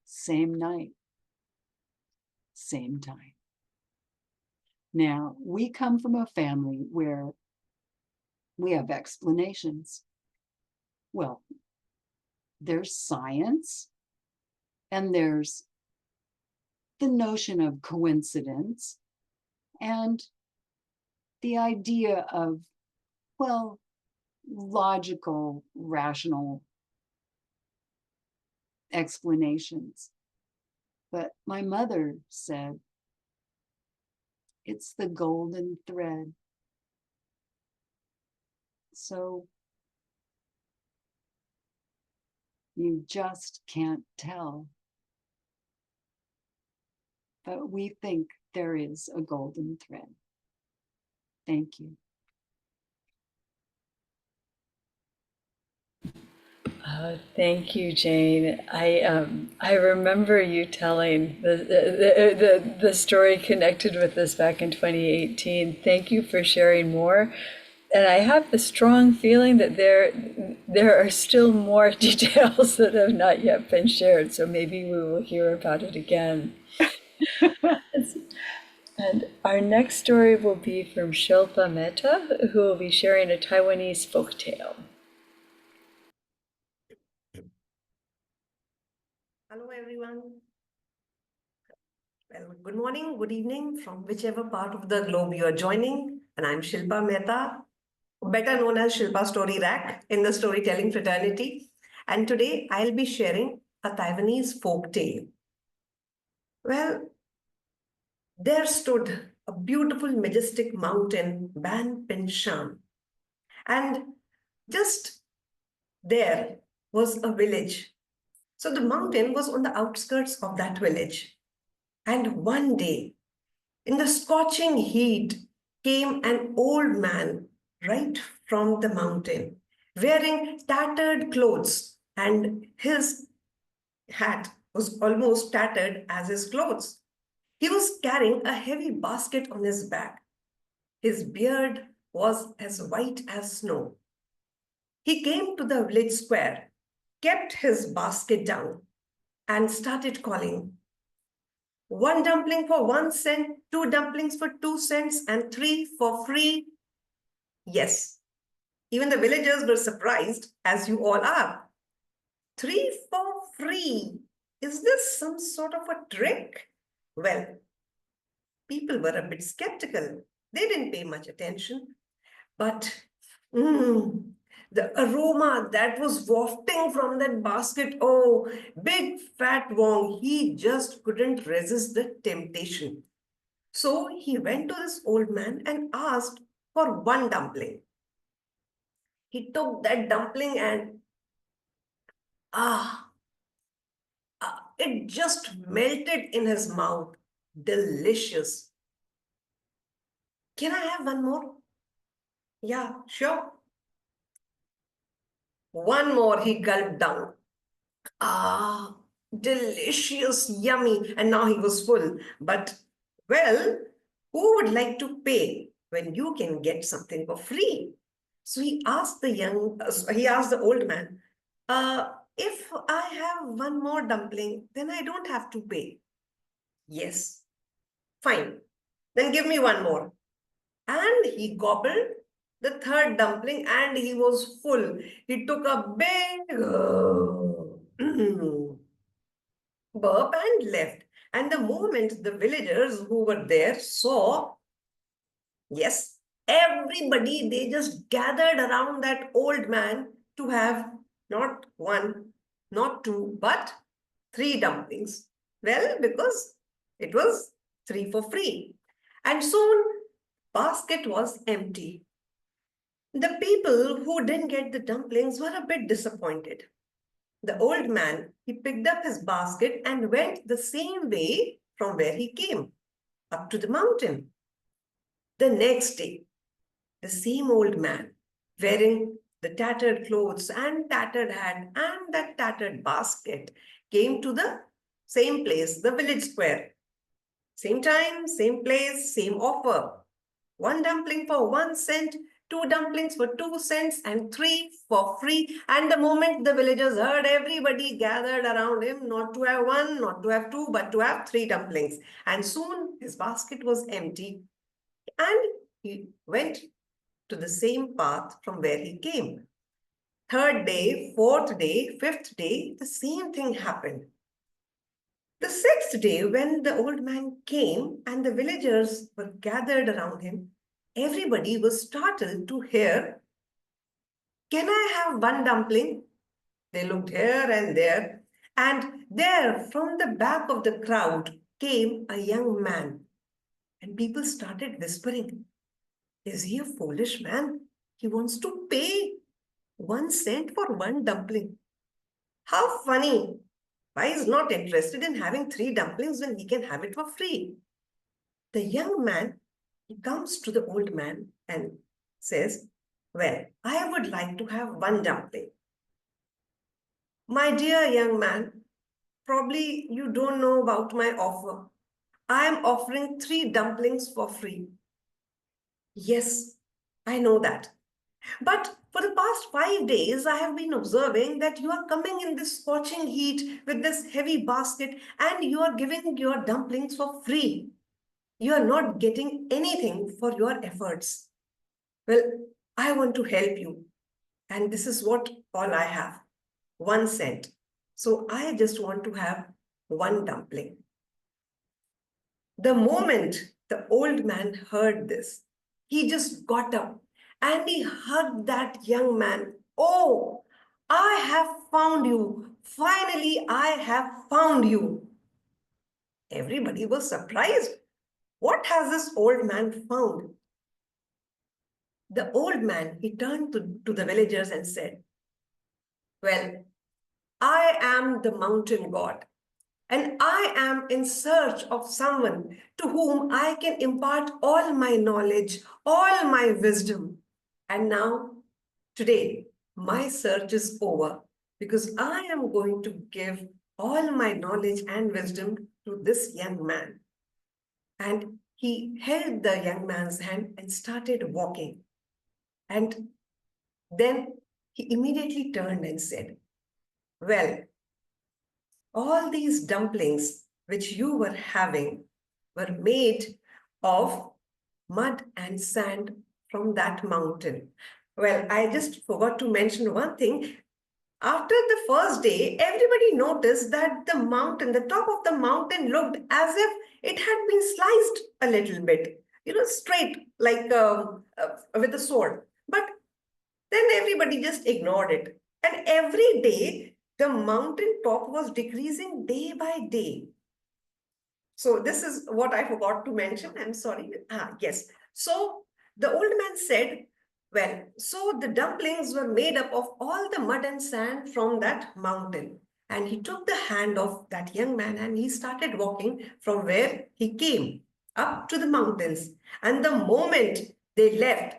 Same night, same time. Now, we come from a family where we have explanations. Well, there's science and there's the notion of coincidence and the idea of, well, logical, rational explanations. But my mother said, it's the golden thread. So you just can't tell. But we think there is a golden thread. Thank you. Thank you, Jane. I remember you telling the story connected with this back in 2018. Thank you for sharing more. And I have the strong feeling that there are still more details that have not yet been shared. So maybe we will hear about it again. And our next story will be from Shilpa Mehta, who will be sharing a Taiwanese folktale. Hello, everyone. Well, good morning, good evening from whichever part of the globe you are joining. And I'm Shilpa Mehta, better known as Shilpa Story Rack in the storytelling fraternity. And today I'll be sharing a Taiwanese folk tale. Well, there stood a beautiful, majestic mountain, Ban Pin Shan. And just there was a village. So the mountain was on the outskirts of that village. And one day, in the scorching heat, came an old man right from the mountain, wearing tattered clothes, and his hat was almost tattered as his clothes. He was carrying a heavy basket on his back. His beard was as white as snow. He came to the village square, kept his basket down, and started calling, "One dumpling for 1 cent, 2 dumplings for 2 cents, and 3 for free." Yes, even the villagers were surprised, as you all are. 3 for free. Is this some sort of a trick? Well, people were a bit skeptical. They didn't pay much attention. But the aroma that was wafting from that basket, oh, big fat Wong, he just couldn't resist the temptation. So he went to this old man and asked for 1 dumpling. He took that dumpling and ah, it just melted in his mouth. Delicious. Can I have one more? Yeah, sure. One more he gulped down. Ah, delicious, yummy. And now he was full. But, well, who would like to pay when you can get something for free? So he asked the old man, if I have one more dumpling, then I don't have to pay. Yes, fine. Then give me one more. And he gobbled the 3rd dumpling and he was full. He took a big burp and left. And the moment the villagers who were there saw, yes, everybody, they just gathered around that old man to have not 1, not 2, but 3 dumplings. Well, because it was 3 for free. And soon, basket was empty. The people who didn't get the dumplings were a bit disappointed. The old man, he picked up his basket and went the same way from where he came, up to the mountain. The next day, the same old man, wearing the tattered clothes and tattered hat and that tattered basket, came to the same place, the village square. Same time, same place, same offer. 1 dumpling for 1 cent, 2 dumplings for 2 cents, and 3 for free. And the moment the villagers heard, everybody gathered around him, not to have 1, not to have 2, but to have 3 dumplings. And soon his basket was empty. And he went to the same path from where he came. 3rd day, 4th day, 5th day, the same thing happened. The 6th day, when the old man came and the villagers were gathered around him, everybody was startled to hear, "Can I have 1 dumpling?" They looked here and there, and there from the back of the crowd came a young man. And people started whispering, "Is he a foolish man? He wants to pay 1 cent for 1 dumpling. How funny! Why is not interested in having 3 dumplings when he can have it for free?" The young man he comes to the old man and says, well, I would like to have one dumpling. My dear young man, probably you don't know about my offer. I am offering 3 dumplings for free. Yes, I know that. But for the past 5 days, I have been observing that you are coming in this scorching heat with this heavy basket and you are giving your dumplings for free. You are not getting anything for your efforts. Well, I want to help you. And this is what all I have, 1 cent. So I just want to have 1 dumpling. The moment the old man heard this, he just got up and he hugged that young man. Oh, I have found you. Finally, I have found you. Everybody was surprised. What has this old man found? The old man, he turned to the villagers and said, well, I am the mountain god, and I am in search of someone to whom I can impart all my knowledge, all my wisdom. And now, today, my search is over because I am going to give all my knowledge and wisdom to this young man. And he held the young man's hand and started walking. And then he immediately turned and said, well, all these dumplings which you were having were made of mud and sand from that mountain. Well, I just forgot to mention one thing. After the first day, everybody noticed that the mountain, the top of the mountain looked as if it had been sliced a little bit, straight, like with a sword. But then everybody just ignored it. And every day, the mountain top was decreasing day by day. So this is what I forgot to mention. I'm sorry. Yes. So the old man said, well, so the dumplings were made up of all the mud and sand from that mountain. And he took the hand of that young man and he started walking from where he came up to the mountains. And the moment they left,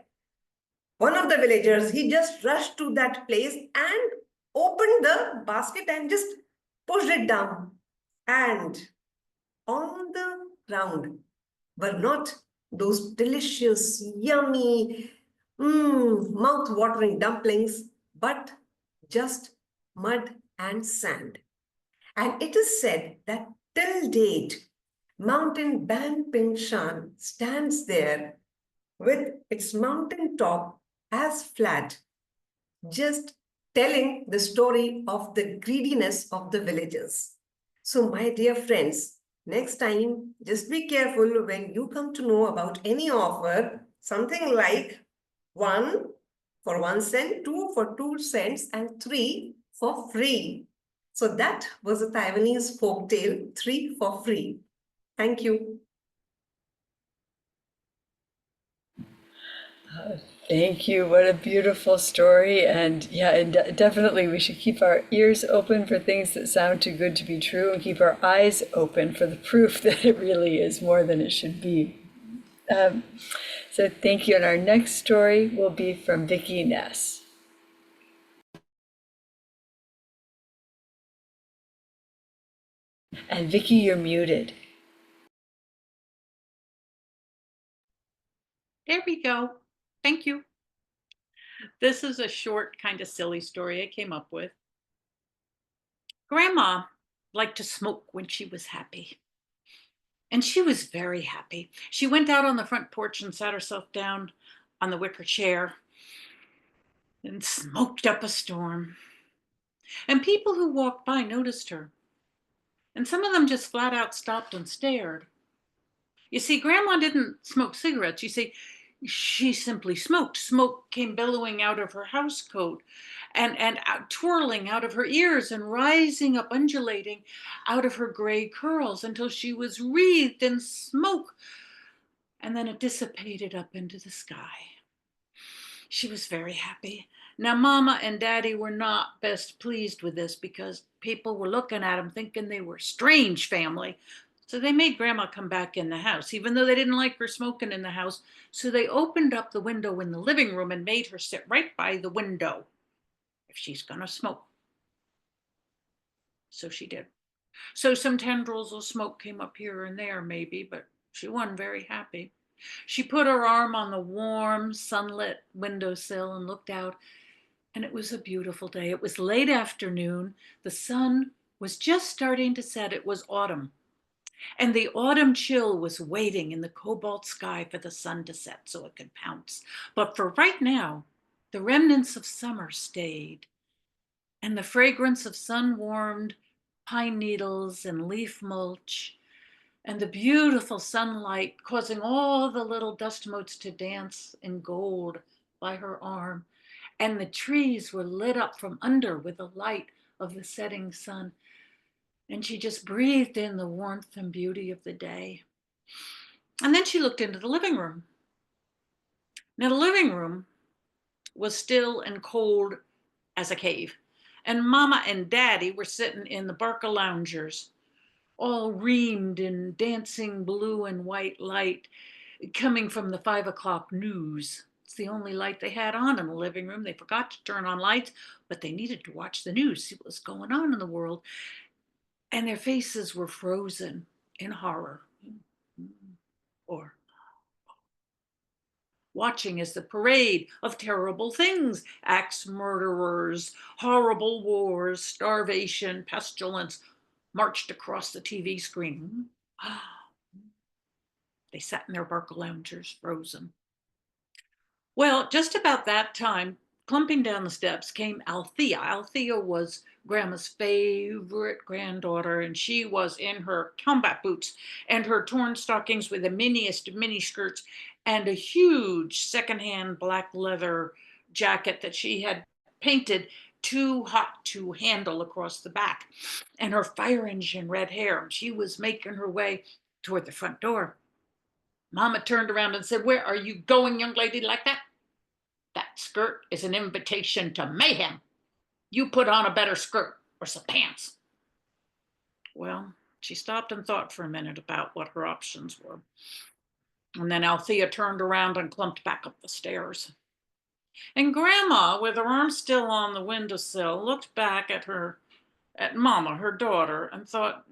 one of the villagers, he just rushed to that place and opened the basket and just pushed it down. And on the ground were not those delicious, yummy, mouth-watering dumplings, but just mud and sand. And it is said that till date, Mountain Ban Ping Shan stands there with its mountain top as flat, just telling the story of the greediness of the villagers. So, my dear friends, next time, just be careful when you come to know about any offer, something like 1 for 1 cent, 2 for 2 cents, and 3 for free. So that was a Taiwanese folk tale, 3 for free. Thank you. Thank you. What a beautiful story. And yeah, and definitely we should keep our ears open for things that sound too good to be true and keep our eyes open for the proof that it really is more than it should be. So thank you. And our next story will be from Vicki Ness. And Vicki, you're muted. There we go. Thank you. This is a short, kind of silly story I came up with. Grandma liked to smoke when she was happy. And she was very happy. She went out on the front porch and sat herself down on the wicker chair and smoked up a storm. And people who walked by noticed her. And some of them just flat out stopped and stared. You see, Grandma didn't smoke cigarettes. You see, she simply smoked. Smoke came billowing out of her housecoat and twirling out of her ears and rising up, undulating out of her gray curls until she was wreathed in smoke. And then it dissipated up into the sky. She was very happy. Now, Mama and Daddy were not best pleased with this because people were looking at them thinking they were a strange family. So they made Grandma come back in the house, even though they didn't like her smoking in the house. So they opened up the window in the living room and made her sit right by the window if she's going to smoke. So she did. So some tendrils of smoke came up here and there, maybe, but she wasn't very happy. She put her arm on the warm, sunlit windowsill and looked out, and it was a beautiful day. It was late afternoon. The sun was just starting to set. It was autumn. And the autumn chill was waiting in the cobalt sky for the sun to set so it could pounce. But for right now, the remnants of summer stayed, and the fragrance of sun-warmed pine needles and leaf mulch, and the beautiful sunlight causing all the little dust motes to dance in gold by her arm. And the trees were lit up from under with the light of the setting sun. And she just breathed in the warmth and beauty of the day. And then she looked into the living room. Now, the living room was still and cold as a cave. And Mama and Daddy were sitting in the Barca loungers, all reamed in dancing blue and white light coming from the 5 o'clock news. It's the only light they had on in the living room. They forgot to turn on lights, but they needed to watch the news, see what was going on in the world. And their faces were frozen in horror, or watching as the parade of terrible things, axe murderers, horrible wars, starvation, pestilence, marched across the TV screen. They sat in their Barca loungers, frozen. Well, just about that time, clumping down the steps came Althea. Althea was Grandma's favorite granddaughter, and she was in her combat boots and her torn stockings with the miniest of mini skirts and a huge secondhand black leather jacket that she had painted too hot to handle across the back, and her fire engine red hair. She was making her way toward the front door. Mama turned around and said, "Where are you going, young lady, like that? That skirt is an invitation to mayhem. You put on a better skirt or some pants." Well, she stopped and thought for a minute about what her options were. And then Althea turned around and clumped back up the stairs. And Grandma, with her arm still on the windowsill, looked back at Mama, her daughter, and thought,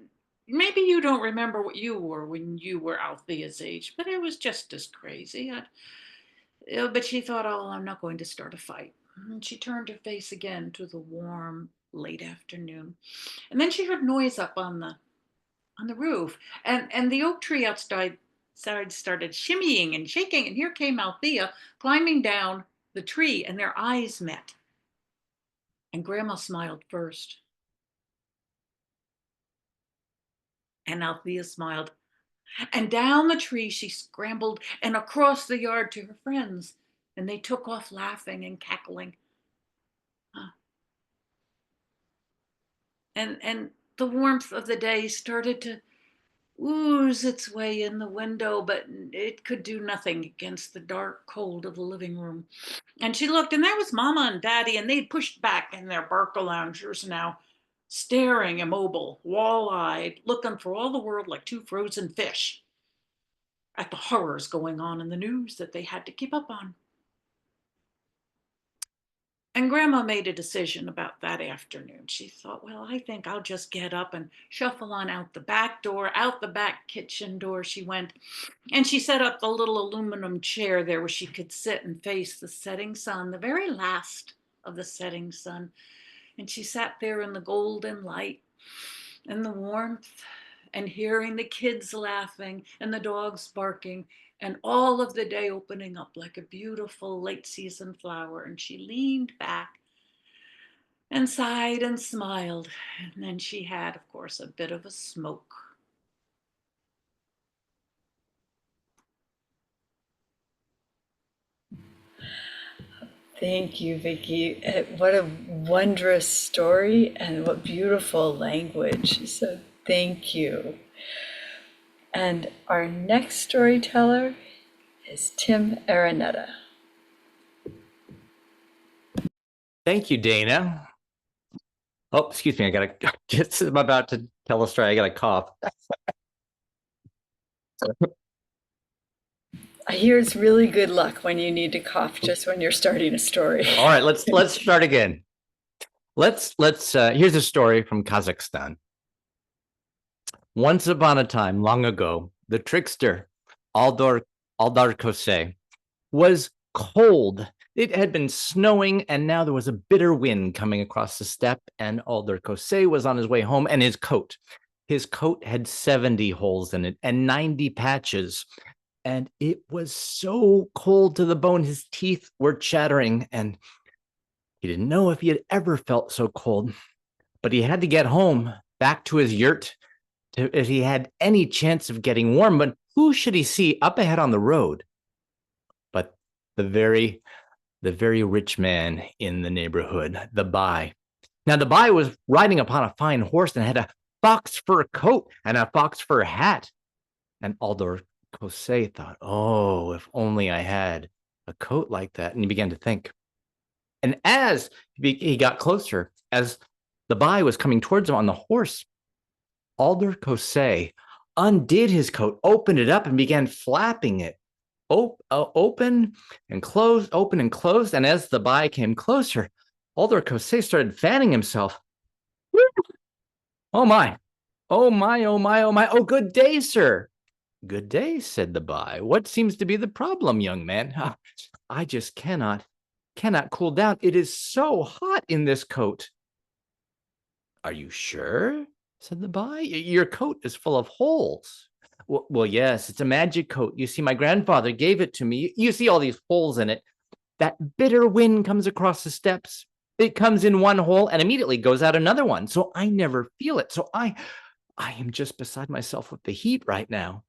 maybe you don't remember what you were when you were Althea's age, but it was just as crazy. But she thought, oh, I'm not going to start a fight. And she turned her face again to the warm, late afternoon. And then she heard noise up on the roof. And the oak tree outside started shimmying and shaking. And here came Althea climbing down the tree, and their eyes met. And Grandma smiled first. And Althea smiled. And down the tree she scrambled and across the yard to her friends. And they took off laughing and cackling. And the warmth of the day started to ooze its way in the window, but it could do nothing against the dark cold of the living room. And she looked, and there was Mama and Daddy, and they'd pushed back in their Barca loungers now, staring immobile, wall-eyed, looking for all the world like two frozen fish at the horrors going on in the news that they had to keep up on. And Grandma made a decision about that afternoon. She thought, well, I think I'll just get up and shuffle on out the back door, out the back kitchen door she went. And she set up the little aluminum chair there where she could sit and face the setting sun, the very last of the setting sun. And she sat there in the golden light and the warmth, and hearing the kids laughing and the dogs barking, and all of the day opening up like a beautiful late season flower. And she leaned back and sighed and smiled. And then she had, of course, a bit of a smoke. Thank you, Vicki. What a wondrous story and what beautiful language. So thank you. And our next storyteller is Tim Araneta. Thank you, Dana. Oh, excuse me. I got to just I'm about to tell a story. I got a cough. I hear it's really good luck when you need to cough just when you're starting a story. All right, let's start again. Here's a story from Kazakhstan. Once upon a time, long ago, the trickster Aldar Kosei was cold. It had been snowing, and now there was a bitter wind coming across the steppe, and Aldar Kosei was on his way home, and his coat had 70 holes in it and 90 patches, and it was so cold to the bone. His teeth were chattering, and he didn't know if he had ever felt so cold, but he had to get home, back to his yurt, if he had any chance of getting warm. But who should he see up ahead on the road but the very rich man in the neighborhood, the Bai. Now, the Bai was riding upon a fine horse and had a fox fur coat and a fox fur hat. And Aldor Kosei thought, oh, if only I had a coat like that. And he began to think. And as he got closer, as the Bai was coming towards him on the horse, Aldor Kosei undid his coat, opened it up, and began flapping it. Open and closed, open and closed. And as the Bai came closer, Aldor Kosei started fanning himself. Woo! Oh my, oh my, oh my, oh my. Oh, good day, sir. Good day, said the Bai. What seems to be the problem, young man? I just cannot cool down. It is so hot in this coat. Are you sure? Said the Bai. Your coat is full of holes. Well, yes, it's a magic coat. You see, my grandfather gave it to me. You see all these holes in it. That bitter wind comes across the steps. It comes in one hole and immediately goes out another one. So I never feel it. So I am just beside myself with the heat right now.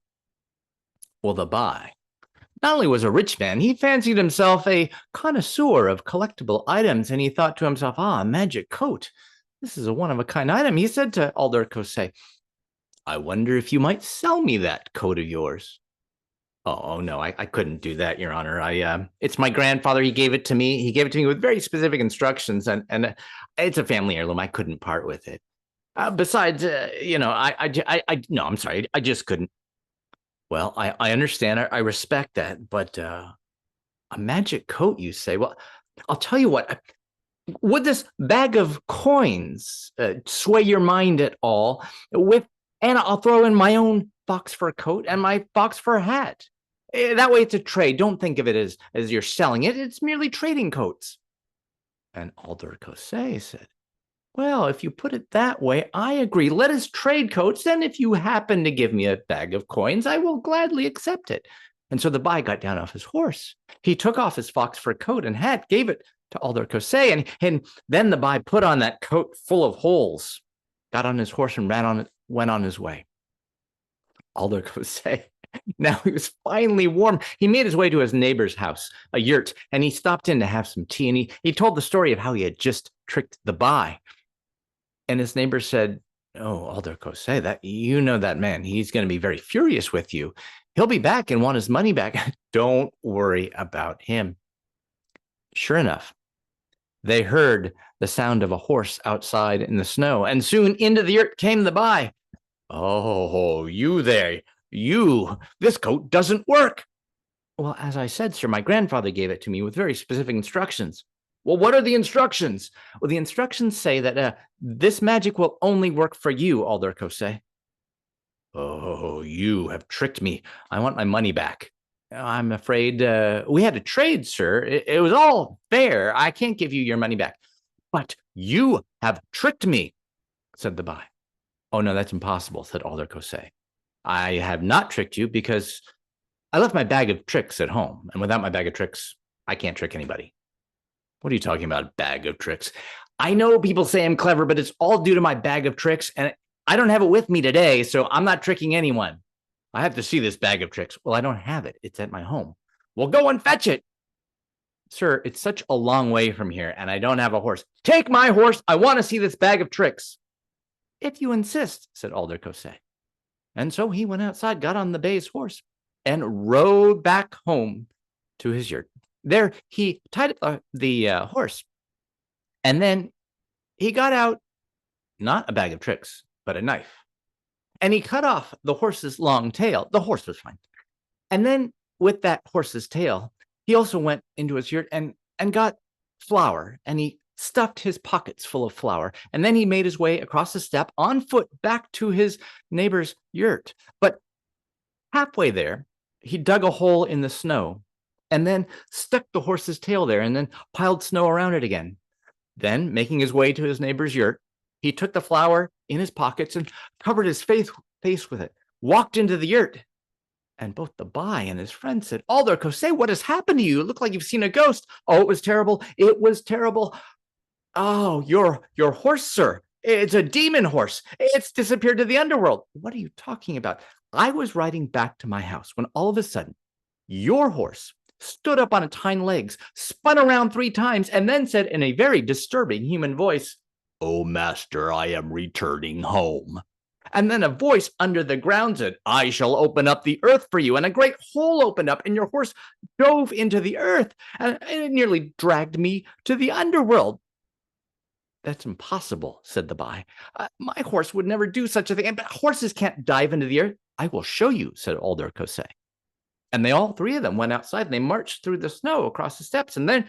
Well, the Bai not only was a rich man, he fancied himself a connoisseur of collectible items, and he thought to himself, a magic coat. This is a one-of-a-kind item. He said to Aldor Kosei, I wonder if you might sell me that coat of yours. Oh no, I couldn't do that, Your Honor. It's my grandfather. He gave it to me. He gave it to me with very specific instructions, and it's a family heirloom. I couldn't part with it. Besides, no, I'm sorry. I just couldn't. Well, I understand. I respect that, but a magic coat, you say? Well, I'll tell you what. Would this bag of coins sway your mind at all? And I'll throw in my own fox fur coat and my fox fur hat. That way it's a trade. Don't think of it as you're selling it. It's merely trading coats. And Aldor Kosei said, well, if you put it that way, I agree. Let us trade coats. And if you happen to give me a bag of coins, I will gladly accept it. And so the Bai got down off his horse. He took off his fox fur coat and hat, gave it to Aldor Kosei, and then the Bai put on that coat full of holes, got on his horse and went on his way. Aldor Kosei, now he was finally warm. He made his way to his neighbor's house, a yurt, and he stopped in to have some tea, and he told the story of how he had just tricked the Bai. And his neighbor said, oh, Aldor Kosei, that man, he's going to be very furious with you. He'll be back and want his money back. Don't worry about him. Sure enough, they heard the sound of a horse outside in the snow, and soon into the yurt came the Bai. Oh, you there, you, this coat doesn't work. Well, as I said, sir, my grandfather gave it to me with very specific instructions. Well, what are the instructions? Well, the instructions say that this magic will only work for you, Aldor Kosei. Oh, you have tricked me. I want my money back. I'm afraid we had a trade, sir. It was all fair. I can't give you your money back. But you have tricked me, said the Bai. Oh, no, that's impossible, said Aldor Kosei. I have not tricked you because I left my bag of tricks at home. And without my bag of tricks, I can't trick anybody. What are you talking about, bag of tricks? I know people say I'm clever, but it's all due to my bag of tricks. And I don't have it with me today, so I'm not tricking anyone. I have to see this bag of tricks. Well, I don't have it. It's at my home. Well, go and fetch it. Sir, it's such a long way from here, and I don't have a horse. Take my horse. I want to see this bag of tricks. If you insist, said Aldor Kosei. And so he went outside, got on the Bai's horse, and rode back home to his yurt. There, he tied the horse, and then he got out not a bag of tricks, but a knife. and he cut off the horse's long tail. The horse was fine. And then with that horse's tail, he also went into his yurt and got flour, and he stuffed his pockets full of flour. And then he made his way across the steppe on foot back to his neighbor's yurt. But halfway there, he dug a hole in the snow and then stuck the horse's tail there and then piled snow around it again. Then, making his way to his neighbor's yurt, he took the flour in his pockets and covered his face with it, walked into the yurt. And both the Bai and his friend said, Alder, say what has happened to you? It looked like you've seen a ghost. Oh, it was terrible. It was terrible. Oh, your horse, sir. It's a demon horse. It's disappeared to the underworld. What are you talking about? I was riding back to my house when all of a sudden your horse stood up on its hind legs, spun around 3 times, and then said in a very disturbing human voice, Oh, master, I am returning home. And then a voice under the ground said, I shall open up the earth for you. And a great hole opened up, and your horse dove into the earth, and it nearly dragged me to the underworld. That's impossible, said the Bai. My horse would never do such a thing. But horses can't dive into the earth. I will show you, said Alder Kose. And they all 3 of them went outside, and they marched through the snow across the steppes. And then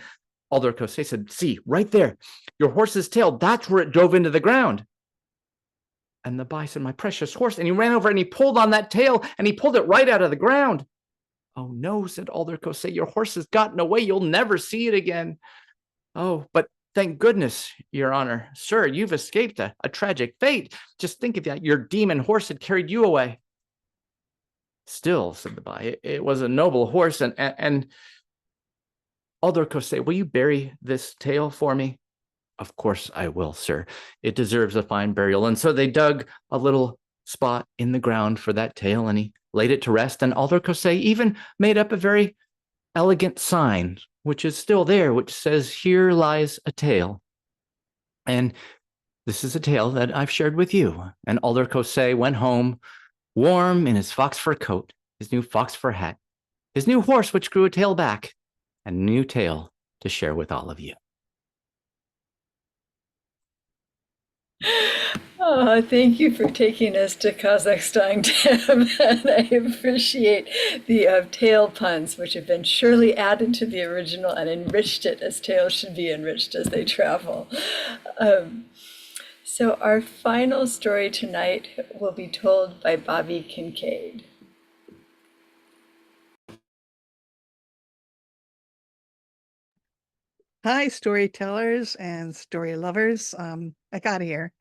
Alder Kose said, see, right there, your horse's tail, that's where it dove into the ground. And the Bai said, my precious horse. And he ran over and he pulled on that tail, and he pulled it right out of the ground. Oh, no, said Alder Kose, your horse has gotten away. You'll never see it again. Oh, but thank goodness, Your Honor. Sir, you've escaped a tragic fate. Just think of that. Your demon horse had carried you away. Still, said the Bai, it was a noble horse. And Alder Kose, will you bury this tail for me? Of course I will, sir. It deserves a fine burial. And so they dug a little spot in the ground for that tail, and he laid it to rest. And Alder Kose even made up a very elegant sign, which is still there, which says, here lies a tail. And this is a tale that I've shared with you. And Alder Kose went home, warm in his fox fur coat, his new fox fur hat, his new horse, which grew a tail back, and a new tale to share with all of you. Oh, thank you for taking us to Kazakhstan, Tim. And I appreciate the tail puns, which have been surely added to the original and enriched it as tales should be enriched as they travel. So our final story tonight will be told by Bobby Kincaid. Hi, storytellers and story lovers. I got here.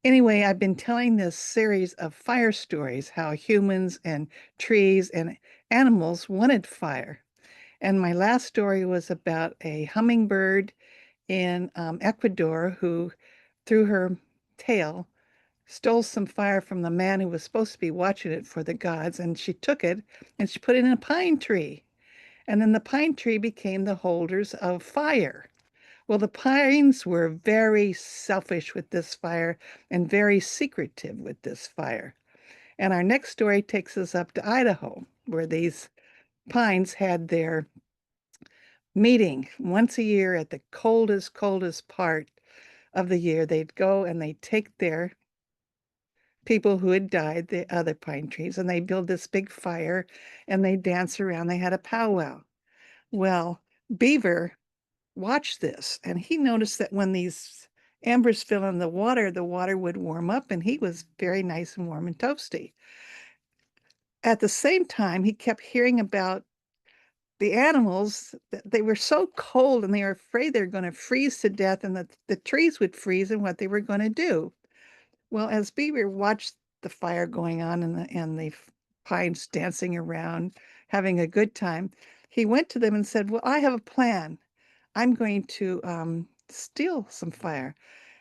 Anyway, I've been telling this series of fire stories, how humans and trees and animals wanted fire. And my last story was about a hummingbird in Ecuador who, through her tail, stole some fire from the man who was supposed to be watching it for the gods. And she took it and she put it in a pine tree. And then the pine tree became the holders of fire. Well, the pines were very selfish with this fire and very secretive with this fire. And our next story takes us up to Idaho, where these pines had their meeting once a year at the coldest part of the year. They'd go and they'd take their people who had died, the other pine trees, and they build this big fire and they dance around. They had a powwow. Well, Beaver watched this and he noticed that when these embers fell in the water would warm up and he was very nice and warm and toasty. At the same time, he kept hearing about the animals. They were so cold and they were afraid they were going to freeze to death and that the trees would freeze and what they were going to do. Well, as Beaver watched the fire going on and the pines dancing around, having a good time, he went to them and said, well, I have a plan. I'm going to steal some fire.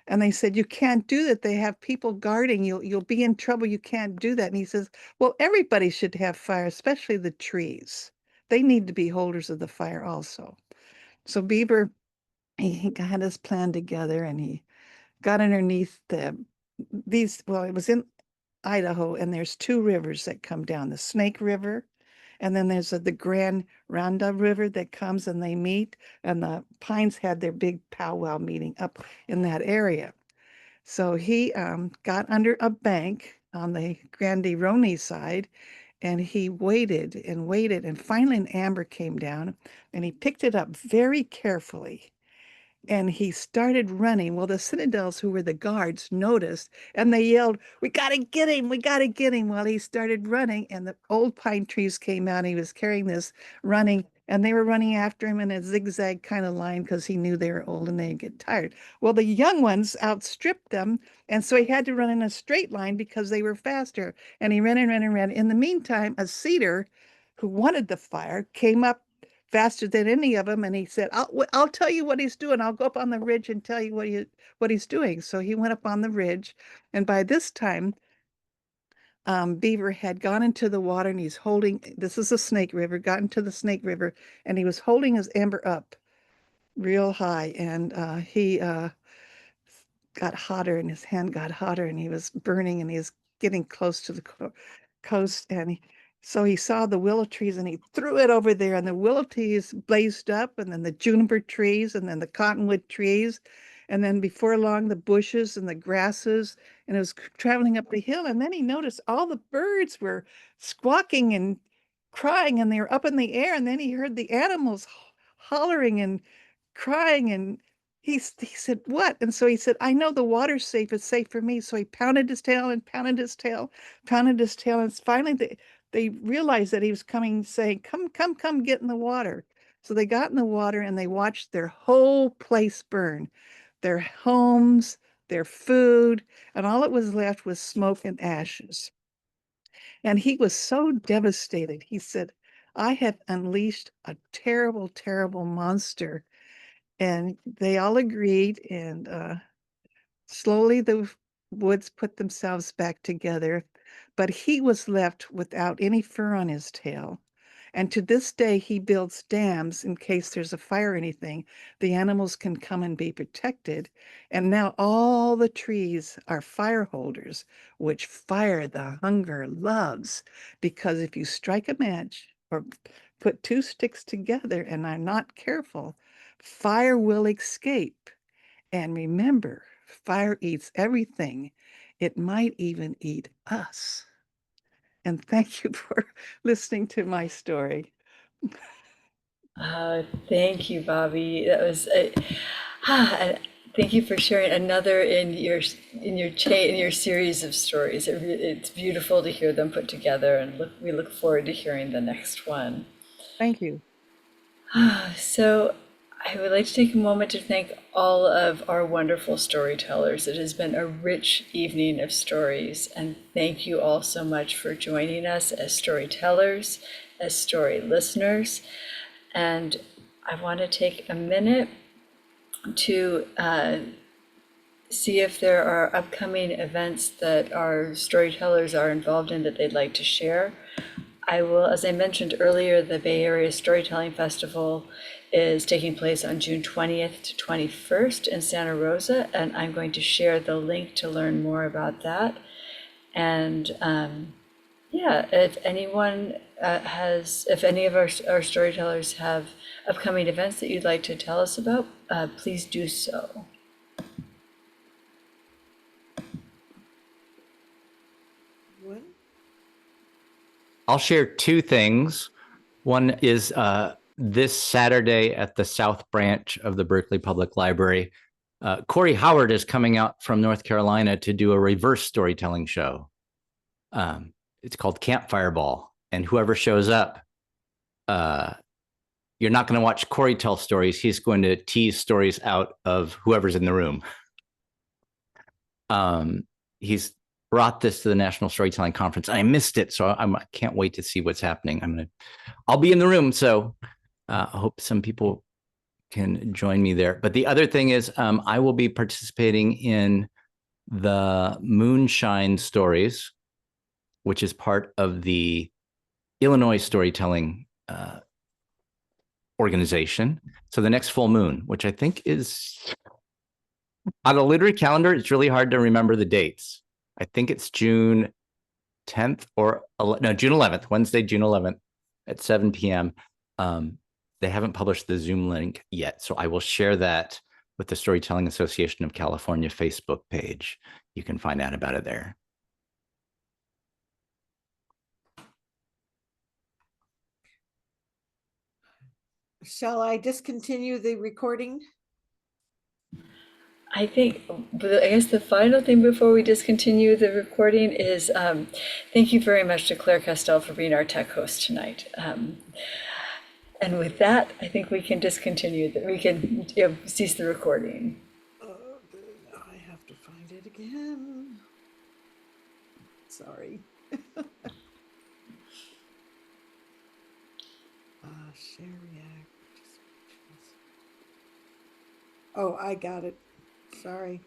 And they said, you can't do that. They have people guarding. You'll be in trouble. You can't do that. And he says, well, everybody should have fire, especially the trees. They need to be holders of the fire also. So Beaver, he got his plan together and he got underneath it was in Idaho, and there's 2 rivers that come down, the Snake River, and then there's the Grand Ronda River that comes and they meet, and the pines had their big powwow meeting up in that area. So he got under a bank on the Grande side, and he waited and waited, and finally an amber came down, and he picked it up very carefully, and he started running. Well, the Citadels, who were the guards, noticed, and they yelled, "We got to get him! We got to get him!" Well, he started running, and the old pine trees came out. And he was carrying this, running, and they were running after him in a zigzag kind of line because he knew they were old and they'd get tired. Well, the young ones outstripped them, and so he had to run in a straight line because they were faster. And he ran and ran and ran. In the meantime, a cedar who wanted the fire came up faster than any of them. And he said, I'll tell you what he's doing. I'll go up on the ridge and tell you what he's doing. So he went up on the ridge. And by this time, Beaver had gone into the water, and he's holding, this is a Snake River, got into the Snake River, and he was holding his amber up real high. And he got hotter, and his hand got hotter, and he was burning, and he was getting close to the coast. And so he saw the willow trees, and he threw it over there, and the willow trees blazed up, and then the juniper trees, and then the cottonwood trees, and then before long the bushes and the grasses, and it was traveling up the hill. And then he noticed all the birds were squawking and crying, and they were up in the air. And then he heard the animals hollering and crying, and he said, "What?" And so he said, "I know the water's safe. It's safe for me." So he pounded his tail and pounded his tail, pounded his tail. And finally they realized that he was coming, saying, "Come, come, come, get in the water." So they got in the water, and they watched their whole place burn, their homes, their food, and all that was left was smoke and ashes. And he was so devastated. He said, "I have unleashed a terrible, terrible monster." And they all agreed, and slowly the woods put themselves back together. But he was left without any fur on his tail. And to this day, he builds dams in case there's a fire or anything. The animals can come and be protected. And now all the trees are fire holders, which fire, the hunger, loves. Because if you strike a match or put two sticks together and are not careful, fire will escape. And remember, fire eats everything. It might even eat us. And thank you for listening to my story. Thank you, Bobby. That was thank you for sharing another in your series of stories. It's beautiful to hear them put together, and we look forward to hearing the next one. Thank you. So I would like to take a moment to thank all of our wonderful storytellers. It has been a rich evening of stories, and thank you all so much for joining us as storytellers, as story listeners. And I want to take a minute to see if there are upcoming events that our storytellers are involved in that they'd like to share. I will, as I mentioned earlier, the Bay Area Storytelling Festival is taking place on June 20th to 21st in Santa Rosa, and I'm going to share the link to learn more about that. And yeah, if anyone if any of our storytellers have upcoming events that you'd like to tell us about, please do so. I'll share two things. One is this Saturday at the South Branch of the Berkeley Public Library. Corey Howard is coming out from North Carolina to do a reverse storytelling show. It's called Campfire Ball. And whoever shows up, you're not going to watch Corey tell stories. He's going to tease stories out of whoever's in the room. He's brought this to the National Storytelling Conference. I missed it, so I can't wait to see what's happening. I'll be in the room, so I hope some people can join me there. But the other thing is, I will be participating in the Moonshine Stories, which is part of the Illinois Storytelling organization. So the next full moon, which I think is on a literary calendar, it's really hard to remember the dates. I think it's June 10th June 11th, Wednesday, June 11th at 7 p.m. They haven't published the Zoom link yet, so I will share that with the Storytelling Association of California Facebook page. You can find out about it there. shall I discontinue the recording? I think, I guess the final thing before we discontinue the recording is thank you very much to Claire Castell for being our tech host tonight. And with that, I think we can discontinue, we can cease the recording. I have to find it again. Sorry. Share react. Oh, I got it. Sorry.